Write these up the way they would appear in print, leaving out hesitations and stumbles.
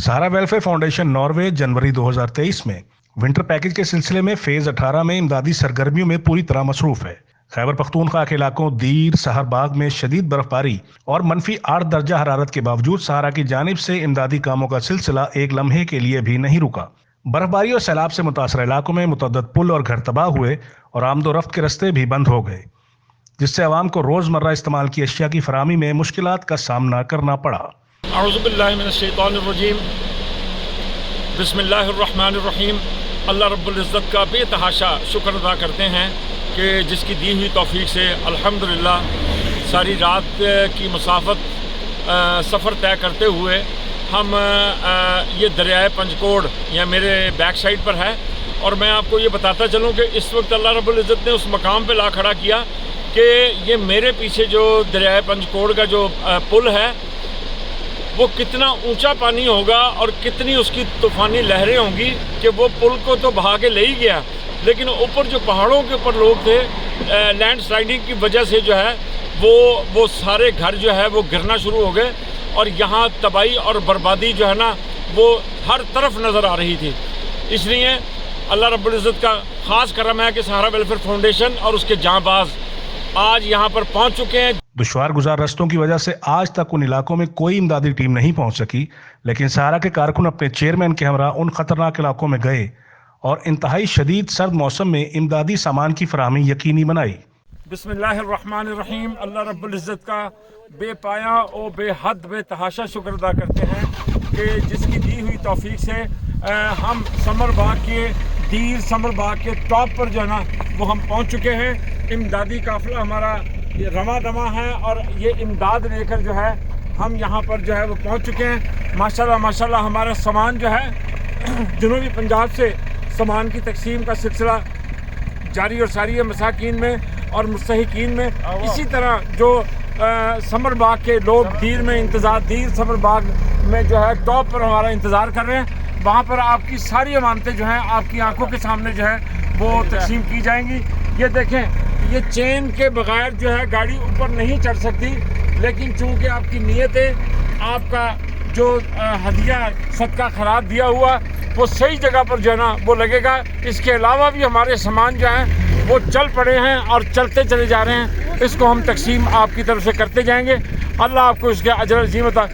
सहारा welfare foundation Norway जनवरी 2023 में winter package के सिलसिले में फेज 18 में इमदादी सरगर्मियों में पूरी तरह मसरूफ है। खैबर पख्तूनख्वा के इलाकों दीर, सहरबाग में शदीद बर्फबारी और मनफी 8 दर्जा हरारत के बावजूद सहारा की जानिब से इमदादी कामों का सिलसिला एक लम्हे के लिए भी नहीं रुका। बर्फबारी और सैलाब से मुतासर इलाकों में मुतअद्दिद पुल और घर तबाह हुए और आमदोरफ्त के रस्ते भी बंद हो गए, जिससे अवाम को रोज़मर्रा इस्तेमाल की अशिया की फराहमी में मुश्किलात का सामना करना पड़ा। औज़ुबिल्लाहि मिनश्शैतानिर्रजीम, बिस्मिल्लाहिर्रहमानिर्रहीम। अल्लाह रब्बुल इज़्ज़त का बेतहाशा शुक्र अदा करते हैं कि जिसकी दी हुई तौफीक से अल्हम्दुलिल्लाह सारी रात की मुसाफत सफ़र तय करते हुए हम ये दरियाए पंजकोड़ या मेरे बैक साइड पर है। और मैं आपको ये बताता चलूँ कि इस वक्त अल्लाह रब्बुल इज़्ज़त ने उस मकाम पे ला खड़ा किया कि ये मेरे पीछे जो दरियाए पंजकोड़ का जो पुल है वो कितना ऊंचा पानी होगा और कितनी उसकी तूफ़ानी लहरें होंगी कि वो पुल को तो बहा के ले ही गया, लेकिन ऊपर जो पहाड़ों के ऊपर लोग थे लैंड स्लाइडिंग की वजह से जो है वो सारे घर जो है वो गिरना शुरू हो गए और यहाँ तबाही और बर्बादी जो है ना वो हर तरफ नज़र आ रही थी। इसलिए अल्लाह रब्बुल इज़्ज़त का ख़ास करम है कि सहारा वेलफेयर फाउंडेशन और उसके जांबाज आज यहाँ पर पहुँच चुके हैं। दुश्वार गुजार रस्तों की वजह से आज तक उन इलाकों में कोई इमदादी टीम नहीं पहुँच सकी, लेकिन सहारा के कारकुन अपने चेयरमैन के हमरा उन खतरनाक इलाकों में गए और इंतहाई शदीद सर्द मौसम में इमदादी सामान की फराहमी यकीनी बनाई। बिस्मिल्लाहिर्रहमानिर्रहीम। अल्लाह रब्बुल इज़्ज़त का बेपाया और बेहद बेतहाशा शुक्र अदा करते हैं कि जिसकी दी हुई तौफीक से हम समर बाग के दीर समर बाग के टॉप पर जो है ना वो हम पहुंच चुके हैं। इमदादी काफ़िला हमारा ये रमा दमा है और ये इमदाद लेकर जो है हम यहाँ पर जो है वो पहुँच चुके हैं। माशाल्लाह माशाल्लाह हमारा सामान जो है जनूबी पंजाब से सामान की तकसीम का सिलसिला जारी और सारी है मसाकीन में और मुस्तहिकीन में। इसी तरह जो समर बाग के लोग दीर में इंतज़ार दीर समर बाग में जो है टॉप पर हमारा इंतज़ार कर रहे हैं, वहाँ पर आपकी सारी अमानतें जो हैं आपकी आंखों के सामने जो है वो तकसीम की जाएंगी। ये देखें, ये चेन के बगैर जो है गाड़ी ऊपर नहीं चढ़ सकती, लेकिन चूँकि आपकी नीयत है, आपका जो हदिया सदका खैरात दिया हुआ वो सही जगह पर जो है ना वो लगेगा। इसके अलावा भी हमारे सामान जो हैं वो चल पड़े हैं और चलते चले जा रहे हैं, इसको हम तकसीम आपकी तरफ से करते जाएंगे। अल्लाह आपको इसके अजर अज़ीम अता।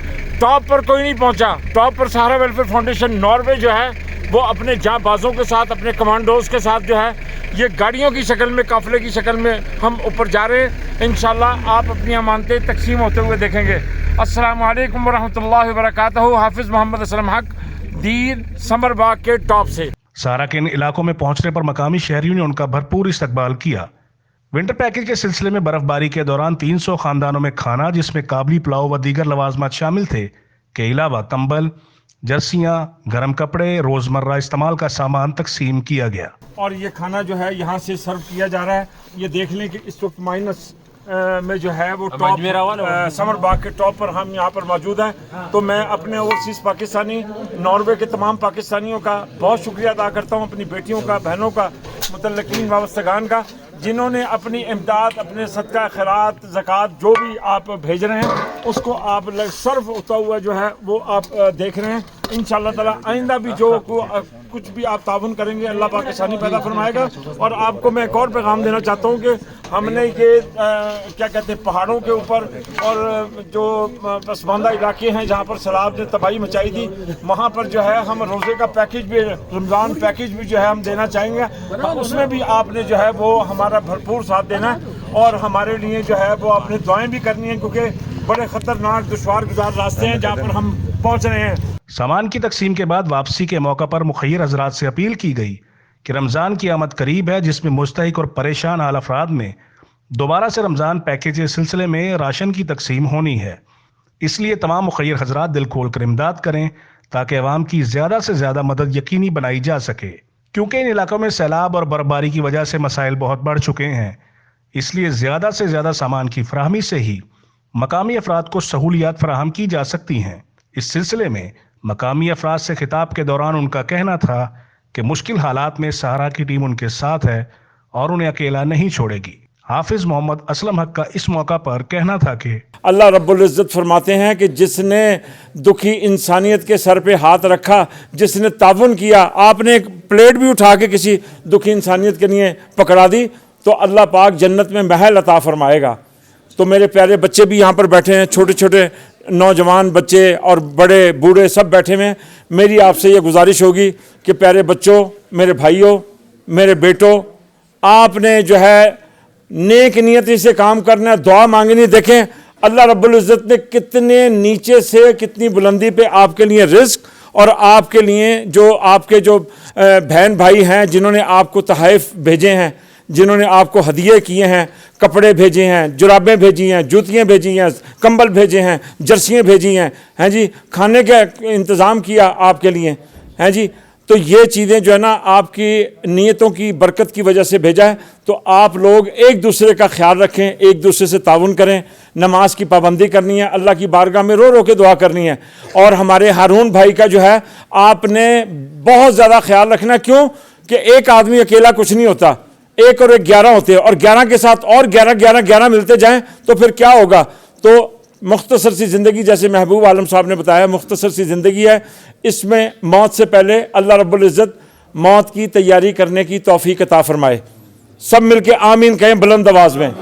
टॉप पर कोई नहीं पहुंचा, टॉप पर सहारा वेलफेयर फाउंडेशन नॉर्वे जो है वो अपने जांबाजों के साथ अपने कमांडोज के साथ जो है ये गाड़ियों की शक्ल में काफ़िले की शक्ल में हम ऊपर जा रहे हैं। इंशाल्लाह आप अपनी अमानतें तकसीम होते हुए देखेंगे। अस्सलामु अलैकुम वरहमतुल्लाहि वबरकातुहू। हाफिज़ मोहम्मद असलम हक, दीर समर बाग के टॉप से। सहारा के इन इलाकों में पहुंचने पर मकामी शहरियों ने उनका भरपूर इस्तकबाल किया। विंटर पैकेज के सिलसिले में बर्फबारी के दौरान 300 खानदानों में खाना, जिसमें काबली पुलाव व दीगर लवाजमात शामिल थे, के अलावा कंबल, जर्सियाँ, गर्म कपड़े, रोज़मर्रा इस्तेमाल का सामान तकसीम किया गया। और ये खाना जो है यहाँ से सर्व किया जा रहा है। ये देख लें कि इस वक्त माइनस में जो है वो टॉप समर बाग के टॉप पर हम यहाँ पर मौजूद हैं। तो मैं अपने ओवरसीज़ पाकिस्तानी नॉर्वे के तमाम पाकिस्तानियों का बहुत शुक्रिया अदा करता हूँ, अपनी बेटियों का, बहनों का, मुतल्लिकीन वाबस्तगान का, जिन्होंने अपनी इमदाद, अपने सदका खैरात, ज़कात जो भी आप भेज रहे हैं उसको आप सर्व होता हुआ जो है वो आप देख रहे हैं। इंशाअल्लाह ताला आइंदा भी जो कुछ भी आप ताउन करेंगे अल्लाह पाक आसानी पैदा फरमाएगा। और आपको मैं एक और पैगाम देना चाहता हूँ कि हमने ये क्या कहते हैं पहाड़ों के ऊपर और जो पसमानदा इलाके हैं जहाँ पर सैलाब ने तबाही मचाई थी, वहाँ पर जो है हम रोज़े का पैकेज भी, रमज़ान पैकेज भी जो है हम देना चाहेंगे। उसमें भी आपने जो है वो हमारा भरपूर साथ देना है और हमारे लिए जो है वो आपने दुआएं भी करनी है, क्योंकि बड़े ख़तरनाक दुश्वार गुजार रास्ते हैं जहाँ पर हम पहुँच रहे हैं। सामान की तकसीम के बाद वापसी के मौका पर मुखय्यर हजरात से अपील की गई कि रमज़ान की आमद करीब है, जिसमें मुस्तहिक और परेशान हाल अफराद में दोबारा से रमज़ान पैकेज के सिलसिले में राशन की तकसीम होनी है। इसलिए तमाम मुखय्यर हजरात दिल खोल कर इमदाद करें ताकि अवाम की ज़्यादा से ज़्यादा मदद यकीनी बनाई जा सके, क्योंकि इन इलाकों में सैलाब और बर्फबारी की वजह से मसाइल बहुत बढ़ चुके हैं। इसलिए ज़्यादा से ज़्यादा सामान की फराहमी से ही मकामी अफराद को सहूलियात फराहम की जा सकती हैं। इस सिलसिले में मकामी अफराद से खिताब के दौरान उनका कहना था कि मुश्किल हालात में सहारा की टीम उनके साथ है और उन्हें अकेला नहीं छोड़ेगी। हाफिज मोहम्मद असलम हक का इस मौका पर कहना था कि अल्लाह रब्बुल इज़्ज़त फरमाते हैं कि जिसने दुखी इंसानियत के सर पे हाथ रखा, जिसने ताउन किया, आपने एक प्लेट भी उठा के किसी दुखी इंसानियत के लिए पकड़ा दी तो अल्लाह पाक जन्नत में महल अता फरमाएगा। तो मेरे प्यारे बच्चे भी यहाँ पर बैठे हैं, छोटे छोटे नौजवान बच्चे और बड़े बूढ़े सब बैठे हुए हैं। मेरी आपसे ये गुजारिश होगी कि प्यारे बच्चों, मेरे भाइयों, मेरे बेटों, आपने जो है नेक नियति से काम करना है, दुआ मांगनी। देखें अल्लाह रब्बुल इज़्ज़त ने कितने नीचे से कितनी बुलंदी पे आपके लिए रिज़्क और आपके लिए जो आपके जो बहन भाई हैं जिन्होंने आपको तोहफ़े भेजे हैं, जिन्होंने आपको हदिये किए हैं, कपड़े भेजे हैं, जुराबें भेजी हैं, जूतियाँ भेजी हैं, कंबल भेजे हैं, जर्सियाँ भेजी हैं जी, खाने का इंतज़ाम किया आपके लिए हैं जी। तो ये चीज़ें जो है ना आपकी नीयतों की बरकत की वजह से भेजा है। तो आप लोग एक दूसरे का ख्याल रखें, एक दूसरे से ताउन करें, नमाज की पाबंदी करनी है, अल्लाह की बारगाह में रो रो के दुआ करनी है। और हमारे हारून भाई का जो है आपने बहुत ज़्यादा ख्याल रखना। क्यों कि एक आदमी अकेला कुछ नहीं होता, एक और एक 11 होते हैं और 11 के साथ और 11 मिलते जाएं तो फिर क्या होगा। तो मुख्तसर सी ज़िंदगी, जैसे महबूब आलम साहब ने बताया, मुख्तसर सी ज़िंदगी है, इसमें मौत से पहले अल्लाह रब्बुल इज़्ज़त मौत की तैयारी करने की तौफीक अता फरमाए। सब मिलके आमीन कहें बुलंद आवाज़ में।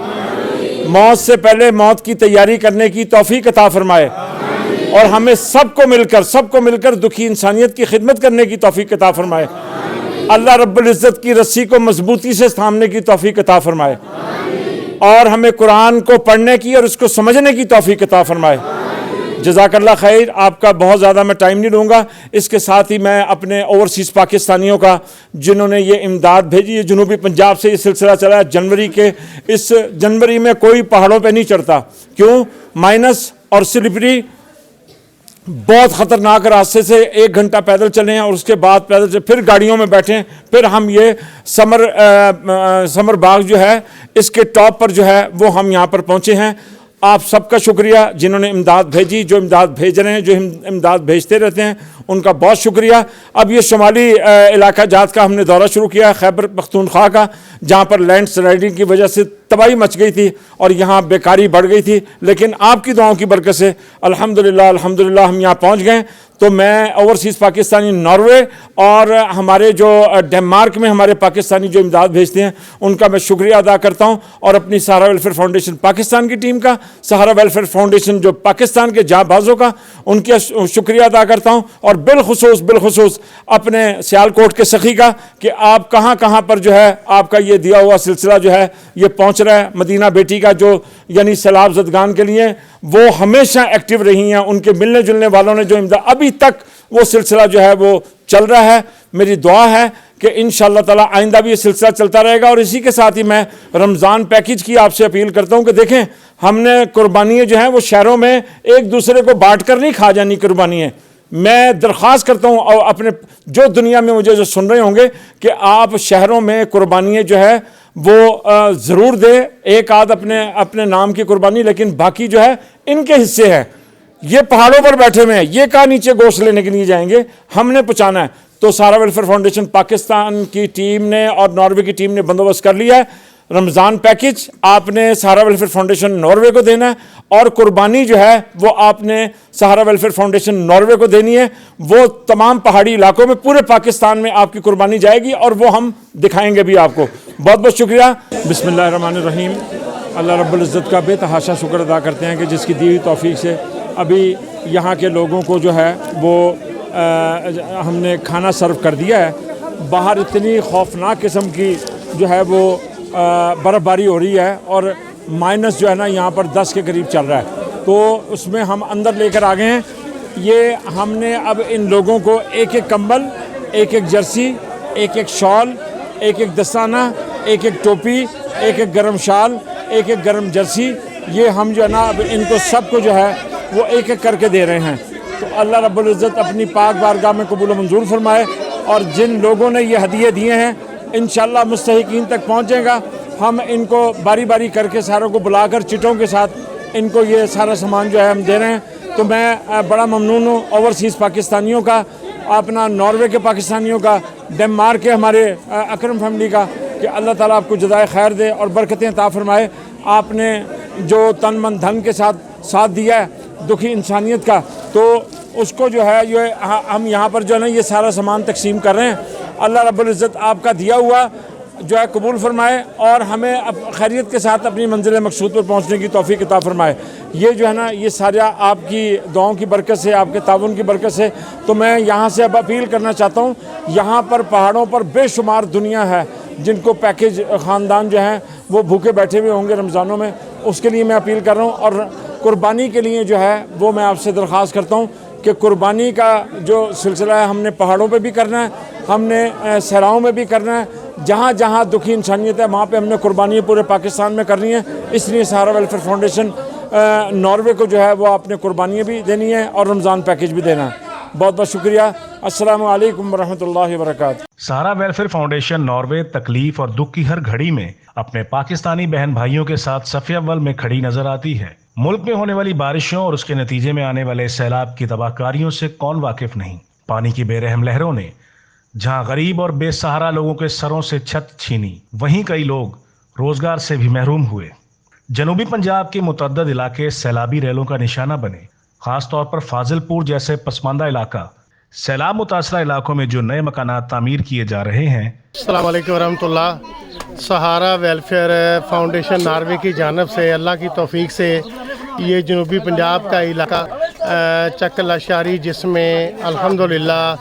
मौत से पहले मौत की तैयारी करने की तौफीक अता फरमाए और हमें सबको मिलकर दुखी इंसानियत की खिदमत करने की तौफीक अता फरमाए। अल्लाह रब्बुल इज़्ज़त की रस्सी को मजबूती से थामने की तौफीक अता फरमाए और हमें कुरान को पढ़ने की और उसको समझने की तौफीक अता फरमाए। जज़ाकल्लाह खैर। आपका बहुत ज़्यादा मैं टाइम नहीं लूँगा। इसके साथ ही मैं अपने ओवरसीज़ पाकिस्तानियों का जिन्होंने ये इमदाद भेजी है, जनूबी पंजाब से ये सिलसिला चला है जनवरी के, इस जनवरी में कोई पहाड़ों पे नहीं चढ़ता। क्यों? माइनस और स्लिपरी, बहुत ख़तरनाक रास्ते से 1 घंटा पैदल चले हैं और उसके बाद पैदल से फिर गाड़ियों में बैठे, फिर हम ये समर बाग जो है इसके टॉप पर जो है वो हम यहाँ पर पहुँचे हैं। आप सबका शुक्रिया जिन्होंने इमदाद भेजी, जो इमदाद भेज रहे हैं, जो इमदाद भेजते रहते हैं, उनका बहुत शुक्रिया। अब ये शुमाली इलाका जात का हमने दौरा शुरू किया, खैबर पख्तूनख्वा का, जहाँ पर लैंड स्लाइडिंग की वजह से तबाही मच गई थी और यहाँ बेकारी बढ़ गई थी, लेकिन आपकी दुआओं की बरकत से अल्हम्दुलिल्लाह हम यहाँ पहुँच गए। तो मैं ओवरसीज़ पाकिस्तानी नॉर्वे और हमारे जो डेनमार्क में हमारे पाकिस्तानी जो इमदाद भेजते हैं उनका मैं शुक्रिया अदा करता हूँ और अपनी सहारा वेलफेयर फाउंडेशन पाकिस्तान की टीम का, सहारा वेलफेयर फाउंडेशन जो पाकिस्तान के जाबाजों का, उनका शुक्रिया अदा करता हूँ और बिलखुसूस अपने सियालकोट के सखी का कि आप कहाँ कहाँ पर जो है आपका ये दिया हुआ सिलसिला जो है ये पहुँच रहा है। मदीना बेटी का जो यानी सैलाब ज़दगान के लिए वो हमेशा एक्टिव रही हैं, उनके मिलने जुलने वालों ने जो इमदाद, अभी तक वो सिलसिला जो है वो चल रहा है। मेरी दुआ है कि इंशाअल्लाह ताला आइंदा भी ये सिलसिला चलता रहेगा। और इसी के साथ ही मैं रमज़ान पैकेज की आपसे अपील करता हूँ कि देखें, हमने कुर्बानियाँ जो हैं वो शहरों में एक दूसरे को बांट कर नहीं खा जानी कुर्बानियाँ। मैं दरख्वास्त करता हूँ और अपने जो दुनिया में मुझे जो सुन रहे होंगे कि आप शहरों में कुर्बानियाँ जो है वो ज़रूर दे, एक आध अपने नाम की कुर्बानी, लेकिन बाकी जो है इनके हिस्से है। ये पहाड़ों पर बैठे हुए हैं, ये कहाँ नीचे गोश्त लेने के लिए जाएंगे, हमने पहुँचाना है। तो सहारा वेलफेयर फाउंडेशन पाकिस्तान की टीम ने और नॉर्वे की टीम ने बंदोबस्त कर लिया है। रमज़ान पैकेज आपने सहारा वेलफेयर फाउंडेशन नॉर्वे को देना है और कुर्बानी जो है वो आपने सहारा वेलफेयर फाउंडेशन नॉर्वे को देनी है। वो तमाम पहाड़ी इलाकों में पूरे पाकिस्तान में आपकी कुर्बानी जाएगी और वो हम दिखाएंगे भी आपको। बहुत बहुत शुक्रिया। बिस्मिल्लाहिर्रहमानिर्रहीम। अल्लाह रब्बुल इज़्ज़त का बेतहाशा शुक्र अदा करते हैं कि जिसकी दी हुई तौफीक से अभी यहाँ के लोगों को जो है वो हमने खाना सर्व कर दिया है। बाहर इतनी खौफनाक किस्म की जो है वो बर्फ़बारी हो रही है और माइनस जो है ना यहाँ पर 10 के करीब चल रहा है, तो उसमें हम अंदर लेकर आ गए हैं। ये हमने अब इन लोगों को एक एक कंबल, एक एक जर्सी, एक एक शॉल, एक एक दस्ताना, एक एक टोपी, एक एक गर्म शाल, एक एक गर्म जर्सी, ये हम जो है ना अब इनको सबको जो है वो एक एक करके दे रहे हैं। तो अल्लाह रब्बुल इज़्ज़त अपनी पाक बारगाह में कबूल मंजूर फरमाए और जिन लोगों ने ये हदिये दिए हैं इंशाअल्लाह मुस्तहिकीन तक पहुँचेगा। हम इनको बारी बारी करके सारों को बुलाकर चिटों के साथ इनको ये सारा सामान जो है हम दे रहे हैं। तो मैं बड़ा ममनून हूँ ओवरसीज़ पाकिस्तानियों का, अपना नॉर्वे के पाकिस्तानियों का, डेनमार्क के हमारे अकरम फैमिली का کہ اللہ تعالیٰ آپ کو جزائے خیر دے اور برکتیں عطا فرمائے. آپ نے جو تن من دھن کے ساتھ دیا ہے دکھی انسانیت کا، تو اس کو جو ہے یہ ہم یہاں پر جو ہے نا یہ سارا سامان تقسیم کر رہے ہیں. اللہ رب العزت آپ کا دیا ہوا جو ہے قبول فرمائے اور ہمیں خیریت کے ساتھ اپنی منزل مقصود پر پہنچنے کی توفیق عطا فرمائے. یہ جو ہے نا یہ سارا آپ کی دعاؤں کی برکت سے، آپ کے تعاون کی برکت سے. تو میں یہاں سے اب اپیل کرنا چاہتا ہوں، یہاں پر پہاڑوں پر بے شمار دنیا ہے جن کو پیکیج خاندان جو ہیں وہ بھوکے بیٹھے ہوئے ہوں گے رمضانوں میں. اس کے لیے میں اپیل کر رہا ہوں، اور قربانی کے لیے جو ہے وہ میں آپ سے درخواست کرتا ہوں کہ قربانی کا جو سلسلہ ہے ہم نے پہاڑوں پہ بھی کرنا ہے، ہم نے صحراؤں میں بھی کرنا ہے. جہاں جہاں دکھی انسانیت ہے وہاں پہ ہم نے قربانی پورے پاکستان میں کرنی ہے. اس لیے سہارا ویلفیئر فاؤنڈیشن ناروے کو جو ہے وہ آپ نے قربانیاں بھی دینی ہے اور رمضان پیکیج بھی دینا ہے. بہت بہت شکریہ. السلام علیکم ورحمۃ اللہ وبرکاتہ. سہارا ویلفیئر فاؤنڈیشن ناروے تکلیف اور دکھ کی ہر گھڑی میں اپنے پاکستانی بہن بھائیوں کے ساتھ صف اول میں کھڑی نظر آتی ہے. ملک میں ہونے والی بارشوں اور اس کے نتیجے میں آنے والے سیلاب کی تباہ کاریوں سے کون واقف نہیں. پانی کی بے رحم لہروں نے جہاں غریب اور بے سہارا لوگوں کے سروں سے چھت چھینی، وہیں کئی لوگ روزگار سے بھی محروم ہوئے. جنوبی پنجاب کے متعدد علاقے سیلابی ریلوں کا نشانہ بنے. خاص طور پر فاضل پور جیسے پسماندہ علاقہ، سیلاب متاثرہ علاقوں میں جو نئے مکانات تعمیر کیے جا رہے ہیں. السلام علیکم ورحمۃ اللہ. سہارا ویلفیئر فاؤنڈیشن ناروے کی جانب سے اللہ کی توفیق سے یہ جنوبی پنجاب کا علاقہ چک لاشاری، جس میں الحمدللہ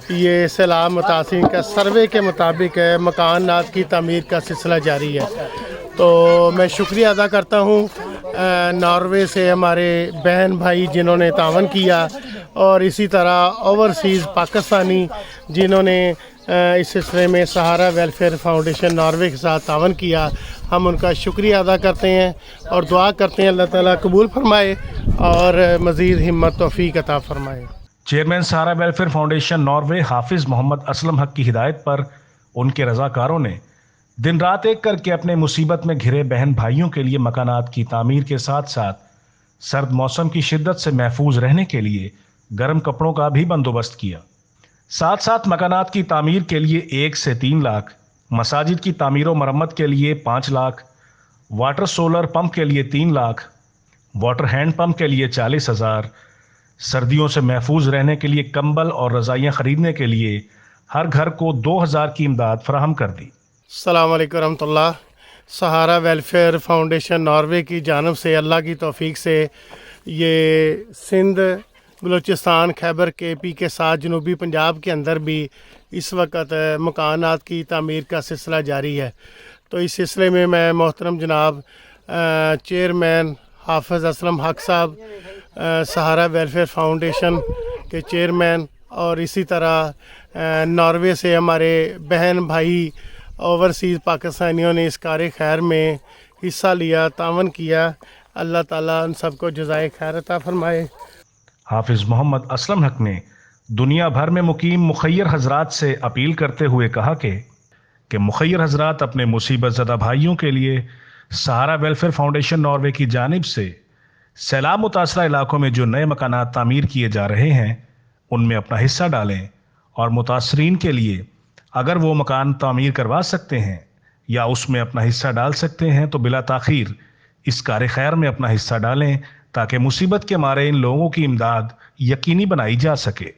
یہ سیلاب متاثرین کا سروے کے مطابق مکانات کی تعمیر کا سلسلہ جاری ہے. تو میں شکریہ ادا کرتا ہوں ناروے سے ہمارے بہن بھائی جنہوں نے تعاون کیا، اور اسی طرح اوورسیز پاکستانی جنہوں نے اس سلسلے میں سہارا ویلفیئر فاؤنڈیشن ناروے کے ساتھ تعاون کیا. ہم ان کا شکریہ ادا کرتے ہیں اور دعا کرتے ہیں اللہ تعالیٰ قبول فرمائے اور مزید ہمت توفیق عطا فرمائے. چیئرمین سہارا ویلفیئر فاؤنڈیشن ناروے حافظ محمد اسلم حق کی ہدایت پر ان کے رضاکاروں نے دن رات ایک کر کے اپنے مصیبت میں گھرے بہن بھائیوں کے لیے مکانات کی تعمیر کے ساتھ ساتھ سرد موسم کی شدت سے محفوظ رہنے کے لیے گرم کپڑوں کا بھی بندوبست کیا. ساتھ ساتھ مکانات کی تعمیر کے لیے 1 سے 3 لاکھ، مساجد کی تعمیر و مرمت کے لیے 5 لاکھ، واٹر سولر پمپ کے لیے 3 لاکھ، واٹر ہینڈ پمپ کے لیے 40,000، سردیوں سے محفوظ رہنے کے لیے کمبل اور رضائیاں خریدنے کے لیے ہر گھر کو 2,000 کی امداد فراہم کر دی. السلام علیکم ورحمۃ اللہ. سہارا ویلفیئر فاؤنڈیشن ناروے کی جانب سے اللہ کی توفیق سے یہ سندھ، بلوچستان، خیبر کے پی کے ساتھ جنوبی پنجاب کے اندر بھی اس وقت مکانات کی تعمیر کا سلسلہ جاری ہے. تو اس سلسلے میں محترم جناب چیئرمین حافظ اسلم حق صاحب، سہارا ویلفیئر فاؤنڈیشن کے چیئرمین، اور اسی طرح ناروے سے ہمارے بہن بھائی اوورسیز پاکستانیوں نے اس کار خیر میں حصہ لیا، تعاون کیا. اللہ تعالیٰ ان سب کو جزائے خیر عطا فرمائے. حافظ محمد اسلم حق نے دنیا بھر میں مقیم مخیر حضرات سے اپیل کرتے ہوئے کہا کہ مخیر حضرات اپنے مصیبت زدہ بھائیوں کے لیے سہارا ویلفیئر فاؤنڈیشن ناروے کی جانب سے سیلاب متاثرہ علاقوں میں جو نئے مکانات تعمیر کیے جا رہے ہیں ان میں اپنا حصہ ڈالیں، اور متاثرین کے لیے اگر وہ مکان تعمیر کروا سکتے ہیں یا اس میں اپنا حصہ ڈال سکتے ہیں تو بلا تاخیر اس کار خیر میں اپنا حصہ ڈالیں تاکہ مصیبت کے مارے ان لوگوں کی امداد یقینی بنائی جا سکے.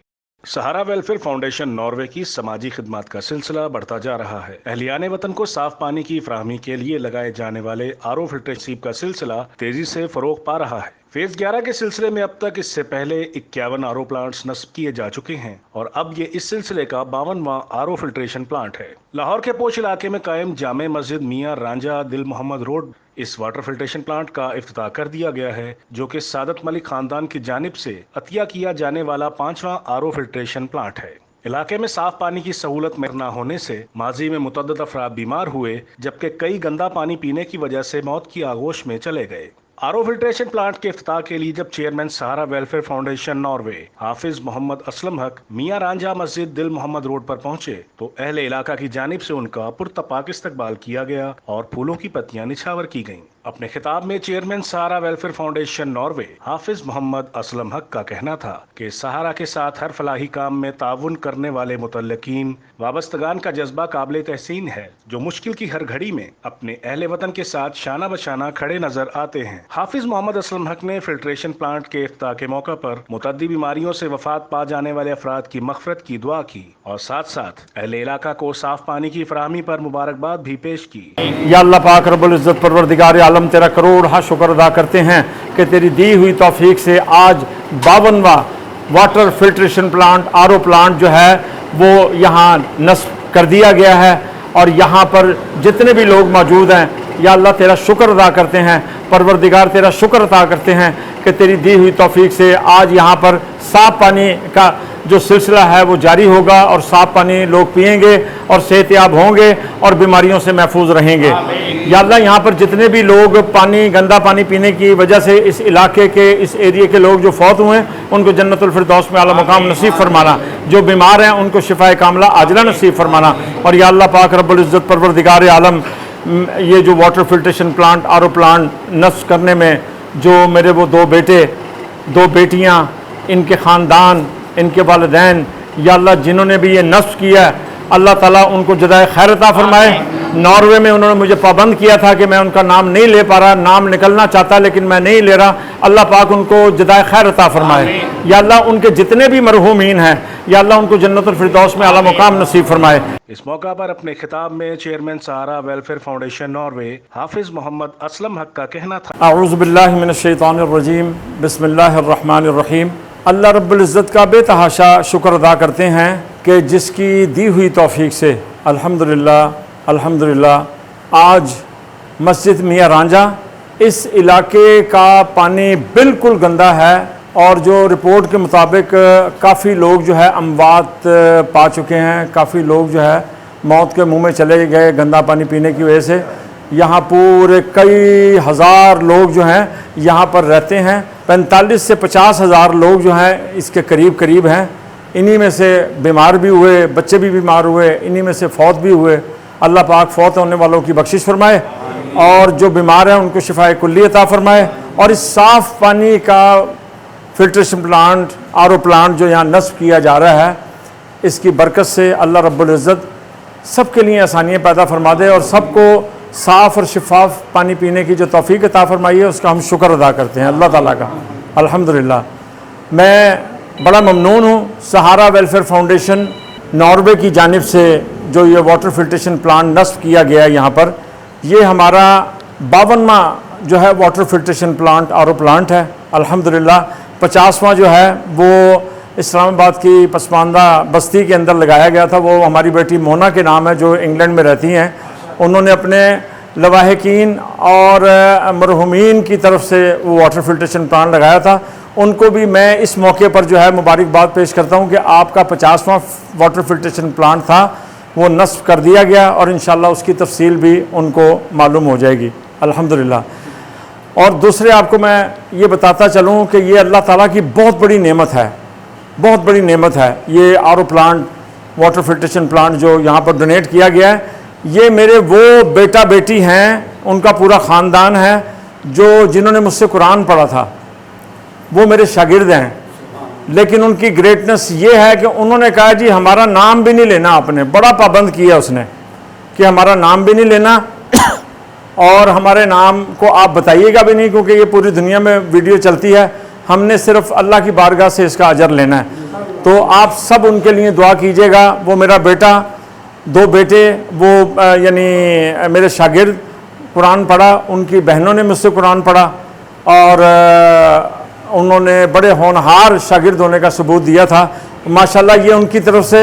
سہارا ویلفیئر فاؤنڈیشن ناروے کی سماجی خدمات کا سلسلہ بڑھتا جا رہا ہے. اہلیان وطن کو صاف پانی کی فراہمی کے لیے لگائے جانے والے RO فلٹریشن کا سلسلہ تیزی سے فروغ پا رہا ہے. فیز 11 کے سلسلے میں اب تک اس سے پہلے 51 RO پلانٹس نصب کیے جا چکے ہیں اور اب یہ اس سلسلے کا 52واں RO فلٹریشن پلانٹ ہے. لاہور کے پوچھ علاقے میں قائم جامع مسجد میاں رانجھا دل محمد روڈ اس واٹر فلٹریشن پلانٹ کا افتتاح کر دیا گیا ہے، جو کہ سعادت ملک خاندان کی جانب سے عطیہ کیا جانے والا 5واں RO فلٹریشن پلانٹ ہے. علاقے میں صاف پانی کی سہولت میسر نہ ہونے سے ماضی میں متعدد افراد بیمار ہوئے، جبکہ کئی گندا پانی پینے کی وجہ سے موت کی آغوش میں چلے گئے. आरओ फिल्ट्रेशन प्लांट के इफ्तिताह के लिए जब चेयरमैन सहारा वेलफेयर फाउंडेशन नॉर्वे हाफिज मोहम्मद असलम हक मियां रांझा मस्जिद दिल मोहम्मद रोड पर पहुंचे तो अहले इलाका की जानिब से उनका पुरतपाक इस्तकबाल किया गया और फूलों की पत्तियां निछावर की गईं। अपने खिताब में चेयरमैन सहारा वेलफेयर फाउंडेशन नॉर्वे हाफिज मोहम्मद असलम हक का कहना था कि सहारा के साथ हर फलाही काम में ताउन करने वाले मुतल्लिकीन वाबस्तगान का जज्बा काबिल तहसीन है, जो मुश्किल की हर घड़ी में अपने अहले वतन के साथ शाना बशाना खड़े नजर आते हैं। हाफिज मोहम्मद असलम हक ने फिल्ट्रेशन प्लांट के इफ्तिताह के मौका पर मुतअद्दी बीमारियों से वफात पा जाने वाले अफराद की मग़फ़िरत की दुआ की और साथ साथ अहले इलाका को साफ पानी की फराहमी पर मुबारकबाद भी पेश की। या अल्लाह पाक रब्बुल इज़्ज़त परवरदिगार आलम तेरा करोड़ शुक्र अदा करते हैं कि तेरी दी हुई तौफीक से आज 52वां water filtration plant RO plant जो है वो यहाँ नस्ब कर दिया गया है और यहाँ पर जितने भी लोग मौजूद हैं या अल्लाह तेरा शुक्र अदा करते हैं, परवरदिगार तेरा शुक्र अदा करते हैं कि तेरी दी हुई तौफीक से आज यहाँ पर साफ़ पानी का जो सिलसिला है वो जारी होगा और साफ़ पानी लोग पिएंगे और सेहतयाब होंगे और बीमारियों से महफूज रहेंगे। या अल्लाह यहाँ पर जितने भी लोग पानी गंदा पानी पीने की वजह से इस इलाके के इस एरिया के लोग जो फौत हुए हैं उनको जन्नतुल फिरदौस में आला मुकाम नसीब फरमाना, जो बीमार हैं उनको शिफाए कामला आजला नसीब फरमाना। और या अल्लाह पाक रब्बुल इज़्ज़त परवरदिगार आलम ये जो water filtration plant RO plant नस्ब करने में जो मेरे वो 2 बेटे 2 बेटियाँ इनके ख़ानदान इनके वालिदैन या अल्लाह जिन्होंने भी ये नस्ब किया है अल्लाह ताला उनको जज़ाए खैर अता फरमाए। नॉर्वे में उन्होंने मुझे पाबंद किया था कि मैं उनका नाम नहीं ले पा रहा, नाम निकलना चाहता लेकिन मैं नहीं ले रहा। अल्लाह पाक उनको जज़ाए खैर अता फरमाए। या अल्लाह उनके जितने भी मरहूमीन हैं या अल्लाह उनको जन्नतुल फिरदौस में आला मुकाम नसीब फरमाए। इस मौका पर अपने खिताब में चेयरमैन सहारा वेलफेयर फाउंडेशन नॉर्वे हाफिज मोहम्मद असलम हक का कहना था, अऊज़ु बिल्लाहि मिनश शैतानिर रजीम, बिस्मिल्लाहिर रहमानिर रहीम। अल्लाह रब्बुल इज़्ज़त का बेतहाशा शुक्र अदा करते हैं कि जिसकी दी हुई तौफीक से अल्हम्दुलिल्लाह आज मस्जिद मियां रांझा इस इलाके का पानी बिल्कुल गंदा है और जो रिपोर्ट के मुताबिक काफ़ी लोग जो है अमवात पा चुके हैं, काफ़ी लोग जो है मौत के मुंह में चले गए गंदा पानी पीने की वजह से। यहाँ पूरे कई हज़ार लोग जो हैं यहाँ पर रहते हैं, 45 से 50 हज़ार लोग जो हैं इसके करीब हैं। इन्हीं में से बीमार भी हुए, बच्चे भी बीमार हुए, इन्हीं में से फौत भी हुए। अल्लाह पाक फौत होने वालों की बख्शिश फरमाए और जो बीमार हैं उनको शिफाए कुल्ली अता फरमाए। और इस साफ़ पानी का फिल्ट्रेशन प्लांट आरओ प्लांट जो यहाँ नस्ब किया जा रहा है इसकी बरकत से अल्लाह रब्बुल इज़्ज़त सबके लिए आसानियाँ पैदा फरमा दे और सबको साफ़ और शफाफ पानी पीने की जो तौफीक अता फरमाई है उसका हम शुक्र अदा करते हैं अल्लाह ताला का। अल्हम्दुलिल्लाह मैं बड़ा ममनून हूँ सहारा वेलफेयर फाउंडेशन नॉर्वे की जानिब से जो ये वाटर फिल्ट्रेशन प्लांट नस्ब किया गया है यहाँ पर। ये हमारा 52वां जो है water filtration plant RO plant है। अल्हम्दुलिल्लाह 50वां जो है वो इस्लामाबाद की पसमानदा बस्ती के अंदर लगाया गया था। वो हमारी बेटी मोना के नाम है जो इंग्लैंड में रहती हैं। उन्होंने अपने लवाहिकीन और मरहूमीन की तरफ से वो वाटर फिल्ट्रेशन प्लांट लगाया था। उनको भी मैं इस मौके पर जो है मुबारकबाद पेश करता हूँ कि आपका 50वां वाटर फिल्ट्रेशन प्लांट था वो नस्ब कर दिया गया और इंशाल्लाह उसकी तफसील भी उनको मालूम हो जाएगी अल्हम्दुलिल्लाह। और दूसरे आपको मैं ये बताता चलूँ कि ये अल्लाह ताला की बहुत बड़ी नेमत है, बहुत बड़ी नेमत है। ये RO plant water filtration plant जो यहाँ पर डोनेट किया गया है, ये मेरे वो बेटा बेटी हैं, उनका पूरा ख़ानदान है जो जिन्होंने मुझसे कुरान पढ़ा था, वो मेरे शागिर्द हैं। लेकिन उनकी ग्रेटनेस ये है कि उन्होंने कहा जी हमारा नाम भी नहीं लेना, आपने बड़ा पाबंद किया उसने कि हमारा नाम भी नहीं लेना और हमारे नाम को आप बताइएगा भी नहीं क्योंकि ये पूरी दुनिया में वीडियो चलती है, हमने सिर्फ अल्लाह की बारगाह से इसका अजर लेना है। तो आप सब उनके लिए दुआ कीजिएगा। वो मेरा बेटा 2 बेटे वो यानी मेरे शागिर्द कुरान पढ़ा, उनकी बहनों ने मुझसे कुरान पढ़ा और उन्होंने बड़े होनहार शागिर्द होने का सबूत दिया था। माशाल्लाह ये उनकी तरफ से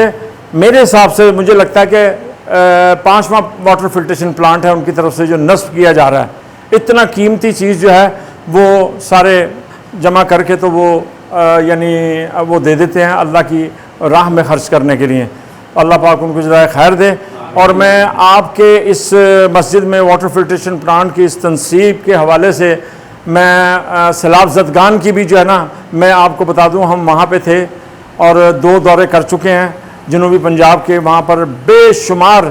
मेरे हिसाब से मुझे लगता है कि 5वां वाटर फिल्ट्रेशन प्लांट है उनकी तरफ से जो नस्ब किया जा रहा है। इतना कीमती चीज़ जो है वो सारे जमा करके तो वो यानी वो दे देते हैं अल्लाह की राह में ख़र्च करने के लिए। अल्लाह पाक उनको जज़ाए खैर दे। और मैं आपके इस मस्जिद में वाटर फिल्ट्रेशन प्लांट की इस तनसीब के हवाले से میں سیلاب زدگان کی بھی جو ہے نا میں آپ کو بتا دوں ہم وہاں پہ تھے اور 2 دورے کر چکے ہیں جنوبی پنجاب کے. وہاں پر بے شمار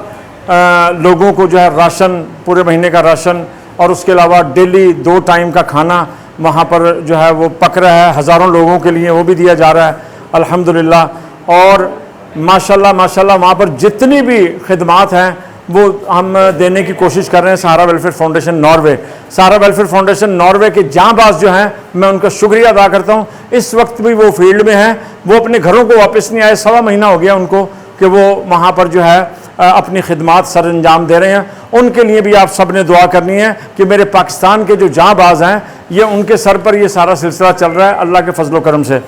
لوگوں کو جو ہے راشن پورے مہینے کا راشن اور اس کے علاوہ ڈیلی 2 ٹائم کا کھانا وہاں پر جو ہے وہ پک رہا ہے. ہزاروں لوگوں کے لیے وہ بھی دیا جا رہا ہے الحمدللہ. اور ماشاءاللہ وہاں پر جتنی بھی خدمات ہیں وہ ہم دینے کی کوشش کر رہے ہیں. سہارا ویلفیئر فاؤنڈیشن ناروے، سہارا ویلفیئر فاؤنڈیشن ناروے کے جاں باز جو ہیں میں ان کا شکریہ ادا کرتا ہوں. اس وقت بھی وہ فیلڈ میں ہیں، وہ اپنے گھروں کو واپس نہیں آئے. 1.25 مہینہ ہو گیا ان کو کہ وہ وہاں پر جو ہے اپنی خدمات سر انجام دے رہے ہیں. ان کے لیے بھی آپ سب نے دعا کرنی ہے کہ میرے پاکستان کے جو جاں باز ہیں یہ ان کے سر پر یہ سارا سلسلہ چل رہا ہے اللہ کے فضل و کرم سے.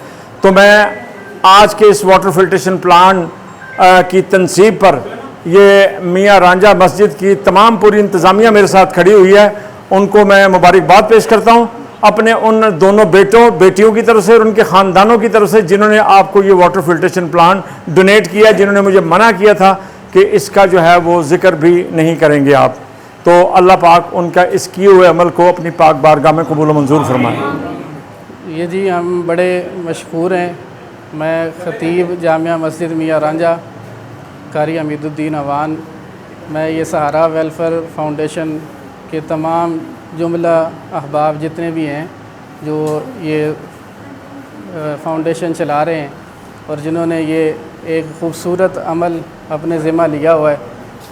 تو میں آج کے اس واٹر فلٹریشن پلانٹ کی تنصیب پر یہ میاں رانجھا مسجد کی تمام پوری انتظامیہ میرے ساتھ کھڑی ہوئی ہے، ان کو میں مبارکباد پیش کرتا ہوں اپنے ان دونوں بیٹیوں کی طرف سے اور ان کے خاندانوں کی طرف سے جنہوں نے آپ کو یہ واٹر فلٹریشن پلانٹ ڈونیٹ کیا، جنہوں نے مجھے منع کیا تھا کہ اس کا جو ہے وہ ذکر بھی نہیں کریں گے آپ. تو اللہ پاک ان کا اس کیے ہوئے عمل کو اپنی پاک بارگاہ میں قبول و منظور فرمائے. یہ جی ہم بڑے مشکور ہیں. میں خطیب جامعہ مسجد میاں رانجھا قاری حمید الدین اوان، میں یہ سہارا ویلفیئر فاؤنڈیشن کے تمام جملہ احباب جتنے بھی ہیں جو یہ فاؤنڈیشن چلا رہے ہیں اور جنہوں نے یہ ایک خوبصورت عمل اپنے ذمہ لیا ہوا ہے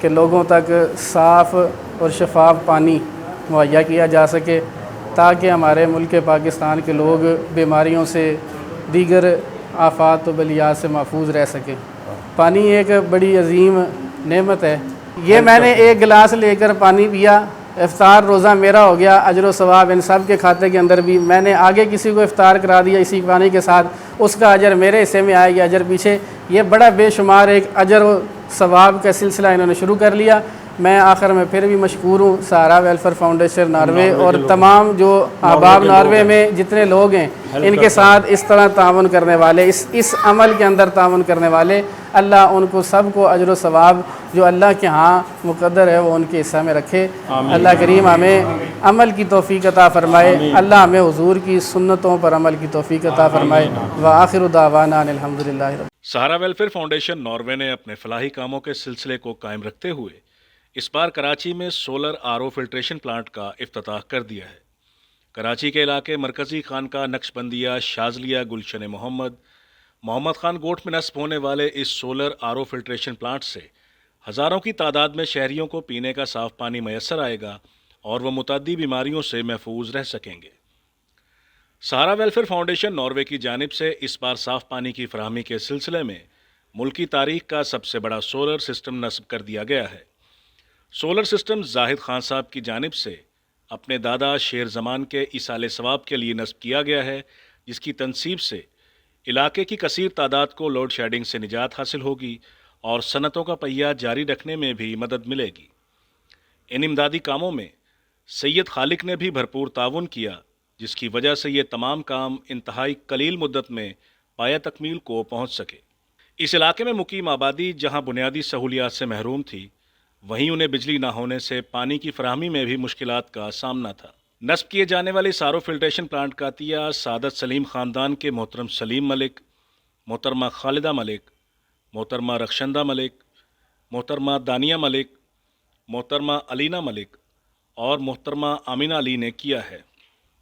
کہ لوگوں تک صاف اور شفاف پانی مہیا کیا جا سکے تاکہ ہمارے ملک پاکستان کے لوگ بیماریوں سے، دیگر آفات و بلیات سے محفوظ رہ سکیں. پانی ایک بڑی عظیم نعمت ہے. یہ میں نے 1 گلاس لے کر پانی پیا، افطار روزہ میرا ہو گیا، اجر و ثواب ان سب کے کھاتے کے اندر بھی میں نے آگے کسی کو افطار کرا دیا اسی پانی کے ساتھ، اس کا اجر میرے حصے میں آئے گا، اجر پیچھے. یہ بڑا بے شمار ایک اجر و ثواب کا سلسلہ انہوں نے شروع کر لیا. میں آخر میں پھر بھی مشکور ہوں سہارا ویلفیئر فاؤنڈیشن ناروے اور تمام جو احباب ناروے میں جتنے لوگ ہیں ان کے ساتھ اس طرح تعاون کرنے والے، اس عمل کے اندر تعاون کرنے والے. اللہ ان کو سب کو اجر و ثواب جو اللہ کے ہاں مقدر ہے وہ ان کے حصہ میں رکھے. اللہ کریم ہمیں عمل کی توفیق عطا فرمائے، اللہ ہمیں حضور کی سنتوں پر عمل کی توفیق عطا فرمائے. وآخر دعوانا ان الحمدللہ. سہارا ویلفیئر فاؤنڈیشن ناروے نے اپنے فلاحی کاموں کے سلسلے کو قائم رکھتے ہوئے اس بار کراچی میں سولر RO فلٹریشن پلانٹ کا افتتاح کر دیا ہے. کراچی کے علاقے مرکزی خانقاہ نقش بندیہ شاذلیہ گلشن محمد خان گوٹھ میں نصب ہونے والے اس سولر RO فلٹریشن پلانٹ سے ہزاروں کی تعداد میں شہریوں کو پینے کا صاف پانی میسر آئے گا اور وہ متعدی بیماریوں سے محفوظ رہ سکیں گے. سہارا ویلفیئر فاؤنڈیشن ناروے کی جانب سے اس بار صاف پانی کی فراہمی کے سلسلے میں ملکی تاریخ کا سب سے بڑا سولر سسٹم نصب کر دیا گیا ہے. سولر سسٹم زاہد خان صاحب کی جانب سے اپنے دادا شیر زمان کے ایصال ثواب کے لیے نصب کیا گیا ہے، جس کی تنصیب سے علاقے کی کثیر تعداد کو لوڈ شیڈنگ سے نجات حاصل ہوگی اور صنعتوں کا پہیہ جاری رکھنے میں بھی مدد ملے گی. ان امدادی کاموں میں سید خالق نے بھی بھرپور تعاون کیا، جس کی وجہ سے یہ تمام کام انتہائی قلیل مدت میں پایہ تکمیل کو پہنچ سکے. اس علاقے میں مقیم آبادی جہاں بنیادی سہولیات سے محروم تھی، وہیں انہیں بجلی نہ ہونے سے پانی کی فراہمی میں بھی مشکلات کا سامنا تھا. نصب کیے جانے والے RO فلٹریشن پلانٹ کا عطیہ سعادت سلیم خاندان کے محترم سلیم ملک، محترمہ خالدہ ملک، محترمہ رخشندہ ملک، محترمہ دانیہ ملک، محترمہ علینا ملک اور محترمہ آمینہ علی نے کیا ہے.